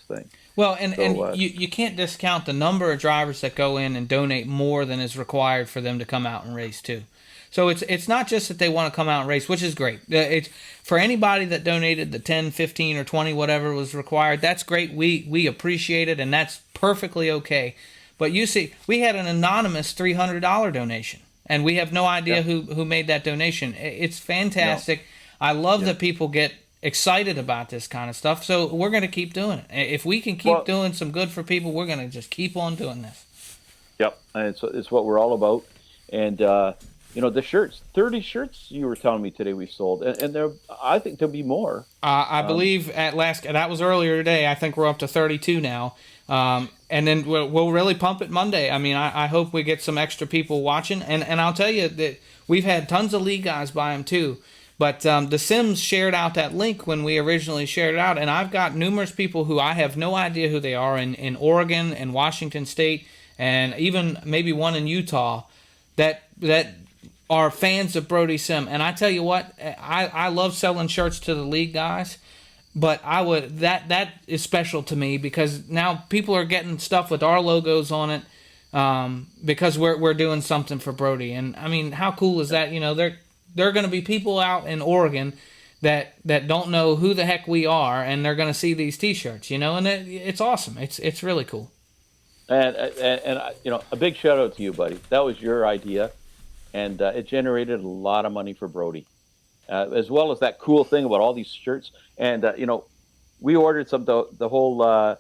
thing. Well, and you can't discount the number of drivers that go in and donate more than is required for them to come out and race too. So it's not just that they want to come out and race, which is great. It's for anybody that donated the 10, 15, or 20, whatever was required. That's great. We appreciate it, and that's perfectly okay. But you see, we had an anonymous $300 donation, and we have no idea who made that donation. It's fantastic. No. I love that people get excited about this kind of stuff. So we're going to keep doing it. If we can keep doing some good for people, we're going to just keep on doing this. Yep, and it's what we're all about. And the shirts, 30 shirts you were telling me today we sold, and I think there'll be more. I believe at last, that was earlier today, I think we're up to 32 now. And then we'll really pump it Monday. I mean, I hope we get some extra people watching. And I'll tell you that we've had tons of league guys buy them too. But the Sims shared out that link when we originally shared it out, and I've got numerous people who I have no idea who they are in Oregon and Washington State, and even maybe one in Utah, that are fans of Brody Sim. And I tell you what, I love selling shirts to the league guys, but I would that is special to me because now people are getting stuff with our logos on it because we're doing something for Brody. And I mean, how cool is that? You know, there are going to be people out in Oregon that don't know who the heck we are, and they're going to see these T-shirts, you know, and it's awesome. It's really cool. And you know, a big shout out to you, buddy. That was your idea, and it generated a lot of money for Brody, as well as that cool thing about all these shirts. And you know, we ordered the whole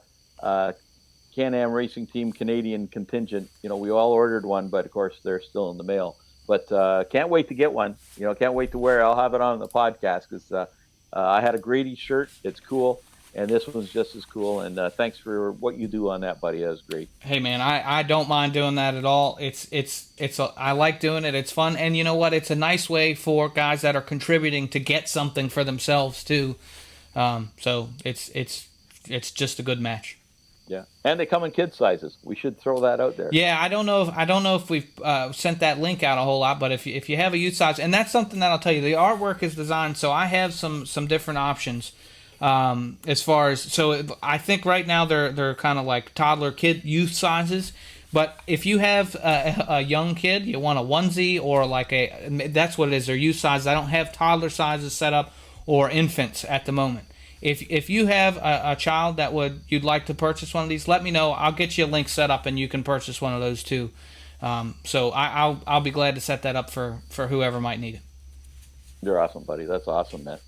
Can-Am Racing Team Canadian contingent. You know, we all ordered one, but of course they're still in the mail. But can't wait to get one. You know, can't wait to wear it. I'll have it on the podcast because I had a Grady shirt. It's cool. And this one's just as cool. And thanks for what you do on that, buddy. That was great. Hey, man, I don't mind doing that at all. I like doing it. It's fun. And you know what? It's a nice way for guys that are contributing to get something for themselves, too. So it's just a good match. Yeah, and they come in kid sizes. We should throw that out there. Yeah, I don't know if we've sent that link out a whole lot, but if you have a youth size, and that's something that I'll tell you, the artwork is designed, so I have some different options as far as. So I think right now they're kind of like toddler, kid, youth sizes. But if you have a young kid, you want a onesie or like that's what it is. They're youth sizes. I don't have toddler sizes set up or infants at the moment. If you have a child that you'd like to purchase one of these, let me know. I'll get you a link set up and you can purchase one of those too. So I'll be glad to set that up for whoever might need it. You're awesome, buddy. That's awesome, man.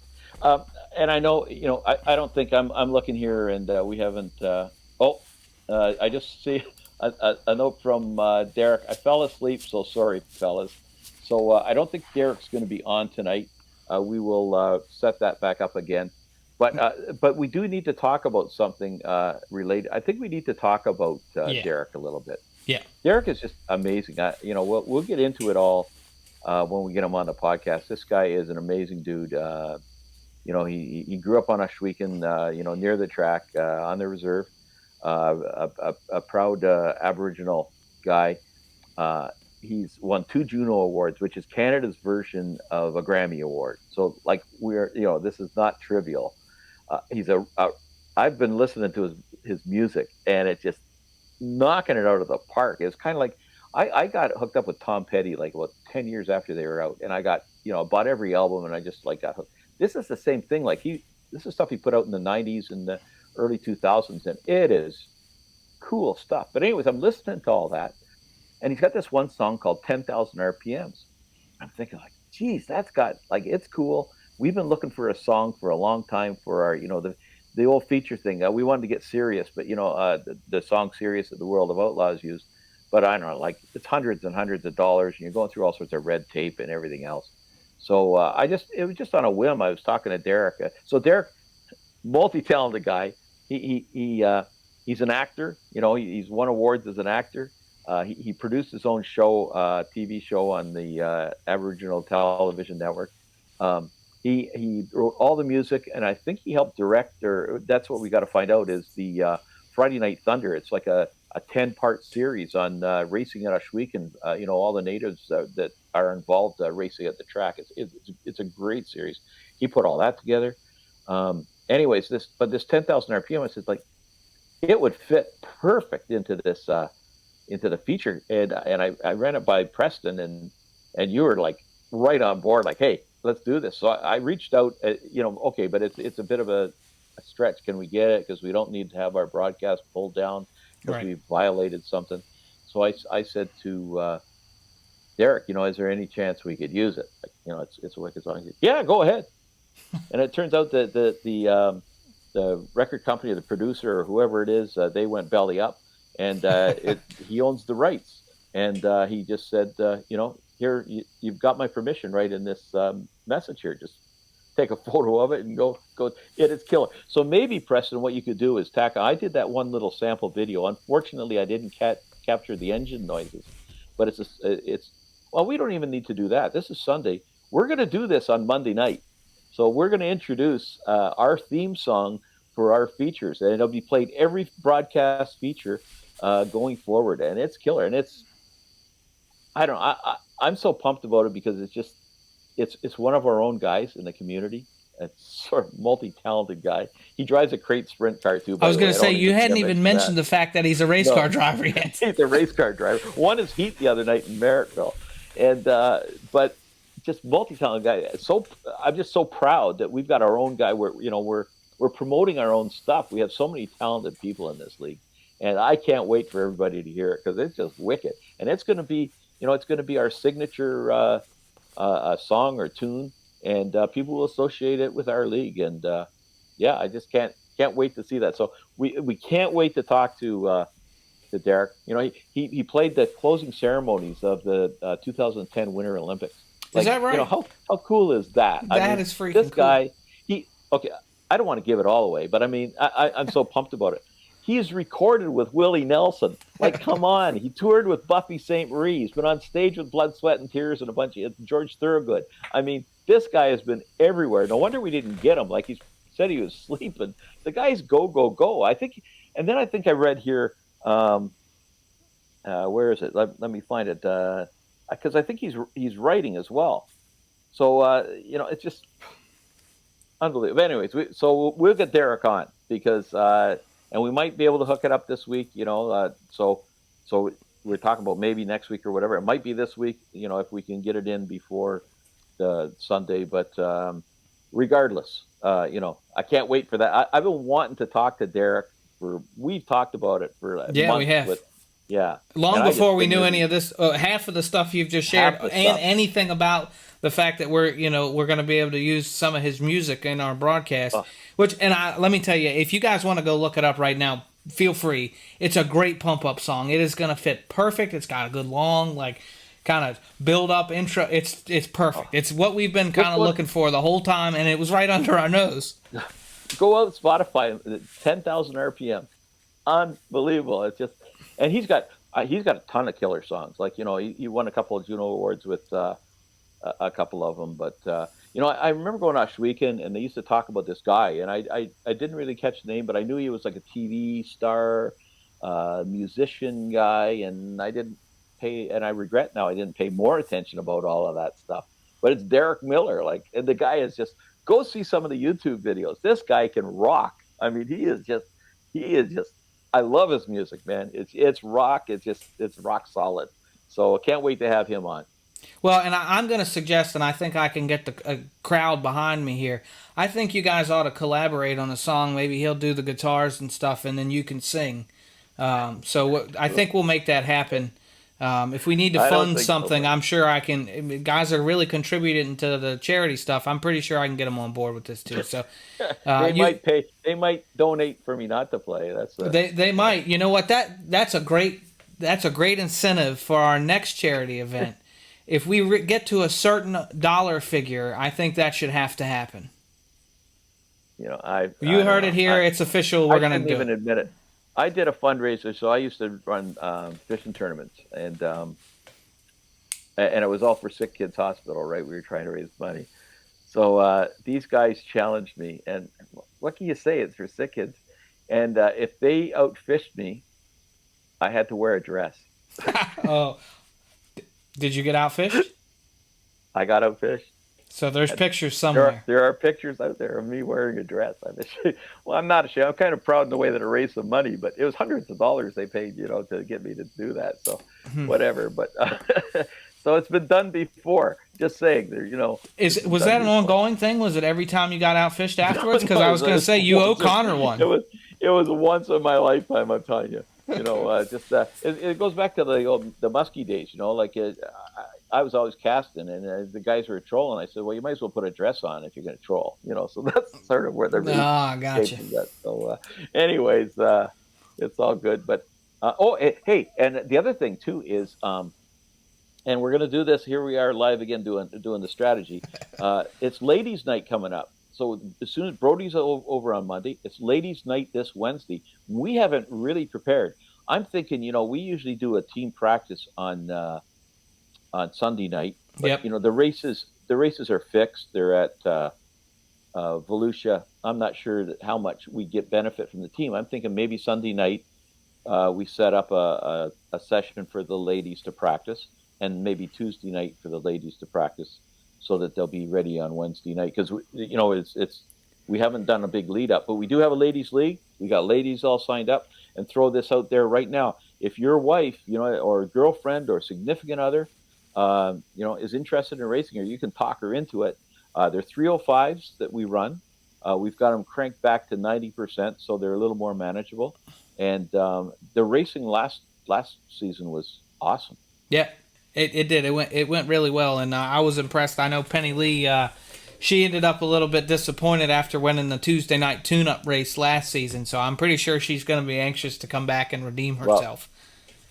And I know, you know, I don't think I'm looking here and we haven't. I just see a note from Derek. I fell asleep, so sorry, fellas. So I don't think Derek's going to be on tonight. We will set that back up again. But we do need to talk about something related. I think we need to talk about Derek a little bit. Yeah, Derek is just amazing. You know, we'll get into it all when we get him on the podcast. This guy is an amazing dude. You know, he grew up on Ashwegan, you know, near the track on the reserve. A proud Aboriginal guy. He's won 2 Juno Awards, which is Canada's version of a Grammy Award. So, like, you know, this is not trivial. I've been listening to his music, and it's just knocking it out of the park. It's kind of like I got hooked up with Tom Petty like about 10 years after they were out, and I bought every album, and I just like got hooked. This is the same thing. Like this is stuff he put out in the 90s and the early 2000s, and it is cool stuff. But anyways, I'm listening to all that, and he's got this one song called 10,000 RPMs. I'm thinking like, geez, that's got like, it's cool. We've been looking for a song for a long time for our, you know, the old feature thing. We wanted to get serious, but you know, the song "Serious" that the World of Outlaws used. But I don't know, like it's hundreds and hundreds of dollars, and you're going through all sorts of red tape and everything else. So it was just on a whim. I was talking to Derek. So Derek, multi-talented guy. He's an actor. You know, he's won awards as an actor. He produced his own show, TV show on the Aboriginal Television Network. He wrote all the music, and I think he helped direct, or that's what we got to find out, is the Friday Night Thunder. It's like a 10-part series on racing at Ashwegan. You know, all the natives that are involved racing at the track. It's a great series. He put all that together. Anyways, this 10,000 RPM, I said, like, it would fit perfect into this into the feature, and I ran it by Preston, and you were like right on board, like, hey, let's do this. So I reached out, you know, okay, but it's a bit of a stretch. Can we get it? Because we don't need to have our broadcast pulled down because we violated something. So I said to Derek, you know, is there any chance we could use it? Like, you know, it's a wicked song. Said, yeah, go ahead. And it turns out that the record company, the producer or whoever it is, they went belly up, and he owns the rights. And he just said, you know, here, you've got my permission right in this message here. Just take a photo of it and go. It's killer. So maybe, Preston, what you could do is I did that one little sample video. Unfortunately, I didn't capture the engine noises, but well, we don't even need to do that. This is Sunday. we're going to do this on Monday night. So we're going to introduce our theme song for our features, and it'll be played every broadcast feature going forward, and it's killer. And I'm so pumped about it because it's one of our own guys in the community. It's sort of multi-talented guy. He drives a crate sprint car too. I was going to say, you hadn't even mentioned the fact that he's a race car driver yet. He's a race car driver. Won his heat the other night in Merrittville, and but just multi-talented guy. So I'm just so proud that we've got our own guy. We're promoting our own stuff. We have so many talented people in this league, and I can't wait for everybody to hear it because it's just wicked. And it's going to be, our signature song or tune, and people will associate it with our league. And I just can't wait to see that. So we can't wait to talk to Derek. He played the closing ceremonies of the 2010 Winter Olympics. Is that right? How cool is that? That is freaking this cool. Guy. I don't want to give it all away, but I mean, I'm so pumped about it. He's recorded with Willie Nelson. Like, come on. He toured with Buffy St. Marie. He's been on stage with Blood, Sweat, and Tears and a bunch of George Thorogood. I mean, this guy has been everywhere. No wonder we didn't get him. Like he said, he was sleeping. The guy's go, go, go. I think I read here. Where is it? Let me find it. Because I think he's writing as well. So it's just unbelievable. Anyways, we'll get Derek on because and we might be able to hook it up this week. So we're talking about maybe next week or whatever. It might be this week. If we can get it in before the Sunday. But regardless, I can't wait for that. I've been wanting to talk to Derek we've talked about it for months. We have. Long before we knew any of this, half of the stuff you've just shared, and anything about the fact that we're going to be able to use some of his music in our broadcast. Let me tell you, if you guys want to go look it up right now, feel free. It's a great pump up song. It is going to fit perfect. It's got a good long, kind of build up intro. It's perfect. It's what we've been kind of looking for the whole time, and it was right under our nose. Go out Spotify, 10,000 RPM, unbelievable. It's just. And he's got a ton of killer songs. Like, he won a couple of Juno Awards with a couple of them. But, I remember going to Ashweekon, and they used to talk about this guy. And I didn't really catch the name, but I knew he was like a TV star, musician guy. And I didn't pay, and I regret now I didn't pay more attention about all of that stuff. But it's Derek Miller. And the guy is just, go see some of the YouTube videos. This guy can rock. I mean, he is just. I love his music, man. It's rock. It's rock solid. So I can't wait to have him on. Well, and I'm going to suggest, and I think I can get the crowd behind me here. I think you guys ought to collaborate on a song. Maybe he'll do the guitars and stuff, and then you can sing. So I think we'll make that happen. If we need to fund something, I'm sure I can. Guys are really contributing to the charity stuff. I'm pretty sure I can get them on board with this too. So They might donate for me not to play. They might. You know what? That's a great incentive for our next charity event. If we get to a certain dollar figure, I think that should have to happen. You heard it here. It's official. We're going to do it. I didn't even admit it. I did a fundraiser, so I used to run fishing tournaments, and it was all for Sick Kids Hospital, right? We were trying to raise money. So these guys challenged me, and what can you say? It's for sick kids. And if they outfished me, I had to wear a dress. Oh, did you get outfished? I got outfished. So there's pictures somewhere. There are pictures out there of me wearing a dress. I'm not ashamed. I'm kind of proud in the way that I raised some money, but it was hundreds of dollars they paid, to get me to do that. So whatever. But so it's been done before. Just saying, Was that an ongoing thing? Was it every time you got outfished afterwards? Because I was going to say you owe Connor one. It was once in my lifetime. I'm telling you. It goes back to the muskie days. I was always casting, and the guys were trolling. I said, "Well, you might as well put a dress on if you're going to troll." So that's sort of where they're. Gotcha. So, anyways, it's all good. But hey, and the other thing too is, and we're going to do this. Here we are live again doing the strategy. It's Ladies' Night coming up. So as soon as Brody's over on Monday, it's Ladies' Night this Wednesday. We haven't really prepared. I'm thinking, we usually do a team practice on Sunday night. But, yep. The races the races are fixed. They're at Volusia. I'm not sure how much we get benefit from the team. I'm thinking maybe Sunday night we set up a session for the ladies to practice, and maybe Tuesday night for the ladies to practice, so that they'll be ready on Wednesday night. Because it's we haven't done a big lead up, but we do have a ladies league. We got ladies all signed up. And throw this out there right now: if your wife, or girlfriend or significant other, is interested in racing, or you can talk her into it. They're 305s that we run. We've got them cranked back to 90%, so they're a little more manageable. And the racing last season was awesome. Yeah, it did. It went really well, and I was impressed. I know Penny Lee. She ended up a little bit disappointed after winning the Tuesday night tune-up race last season, so I'm pretty sure she's going to be anxious to come back and redeem herself.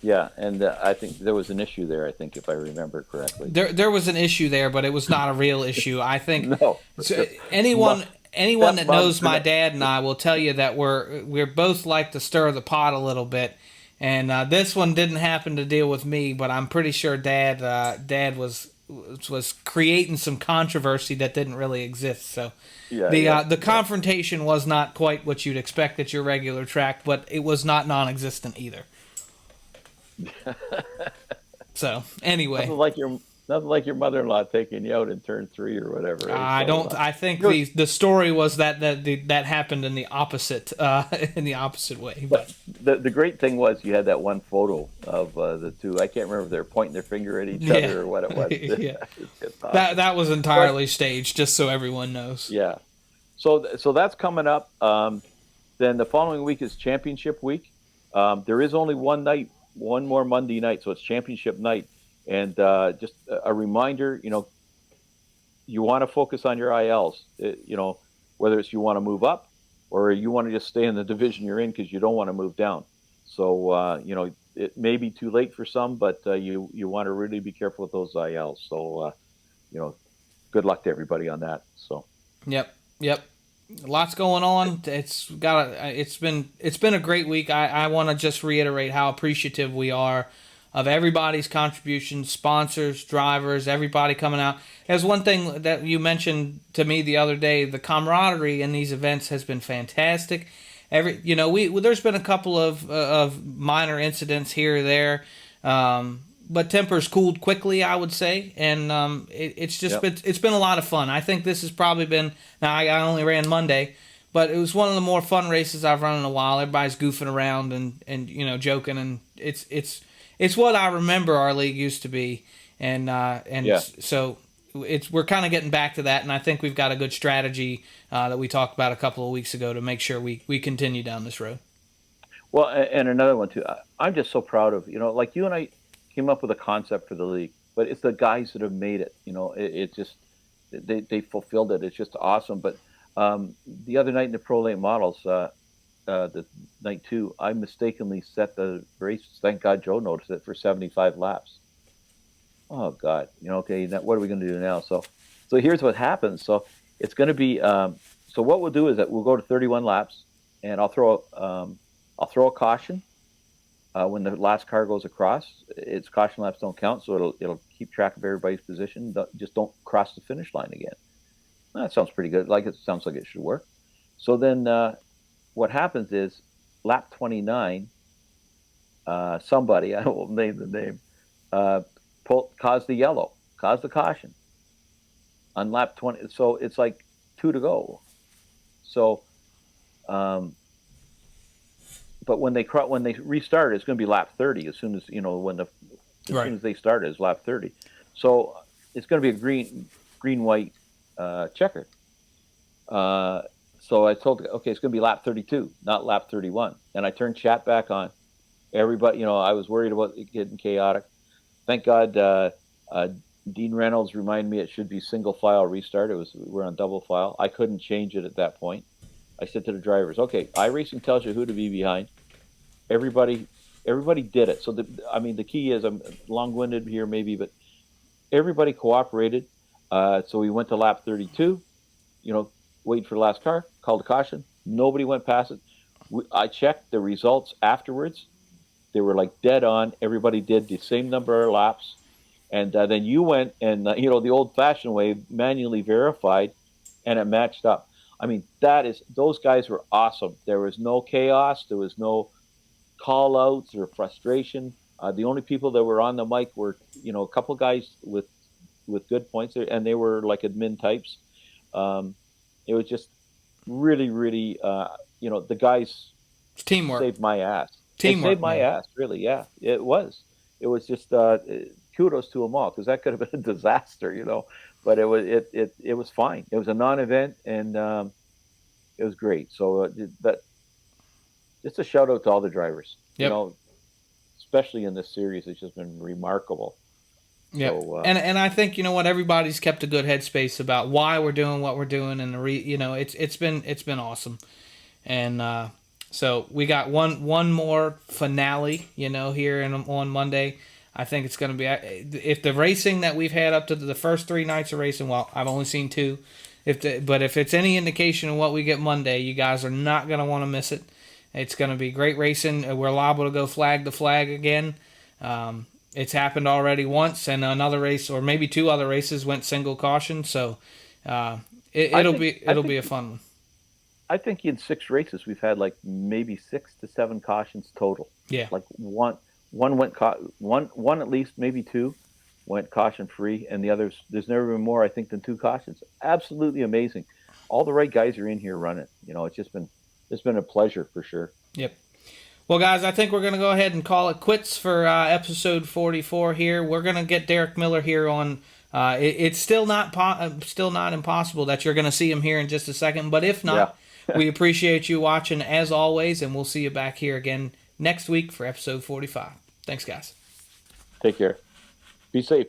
Well, yeah, and I think there was an issue there, I think, if I remember correctly. There was an issue there, but it was not a real issue. I think no. So anyone that knows my dad and I will tell you that we're both like to stir the pot a little bit. And this one didn't happen to deal with me, but I'm pretty sure Dad was creating some controversy that didn't really exist. So the confrontation was not quite what you'd expect at your regular track, but it was not non-existent either. So anyway, nothing like your mother-in-law taking you out in turn 3 or whatever. I think the story was that happened in the opposite way. But the great thing was you had that one photo of the two. I can't remember if they were pointing their finger at each other or what it was. Yeah. That was entirely staged, just so everyone knows. Yeah. So that's coming up. Then the following week is championship week. There is only one more Monday night, so it's championship night. And just a reminder, you want to focus on your ILs, whether it's you want to move up or you want to just stay in the division you're in because you don't want to move down. So, it may be too late for some, but you want to really be careful with those ILs. So, good luck to everybody on that. So. Yep. Lots going on. It's been a great week. I want to just reiterate how appreciative we are of everybody's contributions, sponsors, drivers, everybody coming out. There's one thing that you mentioned to me the other day: the camaraderie in these events has been fantastic. There's been a couple of minor incidents here or there, but tempers cooled quickly, I would say, and it's been a lot of fun. I think this has probably been. Now I only ran Monday, but it was one of the more fun races I've run in a while. Everybody's goofing around and joking, and it's what I remember our league used to be, so we're kind of getting back to that, and I think we've got a good strategy that we talked about a couple of weeks ago to make sure we continue down this road. Well, and another one too. I'm just so proud of like you and I came up with a concept for the league, but it's the guys that have made it. It just they fulfilled it. It's just awesome. But the other night in the Pro Late Models. The night 2, I mistakenly set the race. Thank God Joe noticed it for 75 laps. Oh God, okay. Now what are we going to do now? So here's what happens. So it's going to be. So what we'll do is that we'll go to 31 laps, and I'll throw a caution when the last car goes across. Its caution laps don't count, so it'll keep track of everybody's position. Just don't cross the finish line again. That sounds pretty good. It sounds like it should work. So then. What happens is, lap 29, somebody, I won't name the name, caused the caution on lap 20. So it's like 2 to go. So, but when they restart, it's going to be lap 30 as soon as soon as they start is lap 30. So it's going to be a green-white checker. So I told, okay, it's going to be lap 32, not lap 31. And I turned chat back on. Everybody, I was worried about it getting chaotic. Thank God Dean Reynolds reminded me it should be single file restart. We're on double file. I couldn't change it at that point. I said to the drivers, okay, iRacing tells you who to be behind. Everybody did it. So, the key is, I'm long-winded here maybe, but everybody cooperated. So we went to lap 32, wait for the last car, called a caution. Nobody went past it. I checked the results afterwards. They were like dead on. Everybody did the same number of laps. And then you went and the old-fashioned way, manually verified, and it matched up. I mean, those guys were awesome. There was no chaos. There was no call-outs or frustration. The only people that were on the mic were a couple guys with good points, and they were like admin types. It was just really, really, the guys teamwork saved my ass. Teamwork, they saved my ass, really. Yeah, it was just kudos to them all, because that could have been a disaster, but it was fine. It was a non-event, and it was great. So that just a shout out to all the drivers. Yep. Especially in this series, it's just been remarkable. Yeah, so, and I think everybody's kept a good headspace about why we're doing what we're doing, and it's been awesome, and so we got one more finale, here on Monday. I think it's going to be, if the racing that we've had up to the first 3 nights of racing, well, I've only seen 2, but if it's any indication of what we get Monday, you guys are not going to want to miss it. It's going to be great racing. We're liable to go flag to flag again. It's happened already once, and another race, or maybe 2 other races, went single caution. So it'll be a fun one. I think in 6 races we've had like maybe 6 to 7 cautions total. Yeah, like one went one at least, maybe 2 went caution free, and the others, there's never been more, I think, than 2 cautions. Absolutely amazing. All the right guys are in here running. It's been a pleasure for sure. Yep. Well, guys, I think we're going to go ahead and call it quits for episode 44 here. We're going to get Derek Miller here on. It's still not impossible that you're going to see him here in just a second. But if not, we appreciate you watching as always, and we'll see you back here again next week for episode 45. Thanks, guys. Take care. Be safe.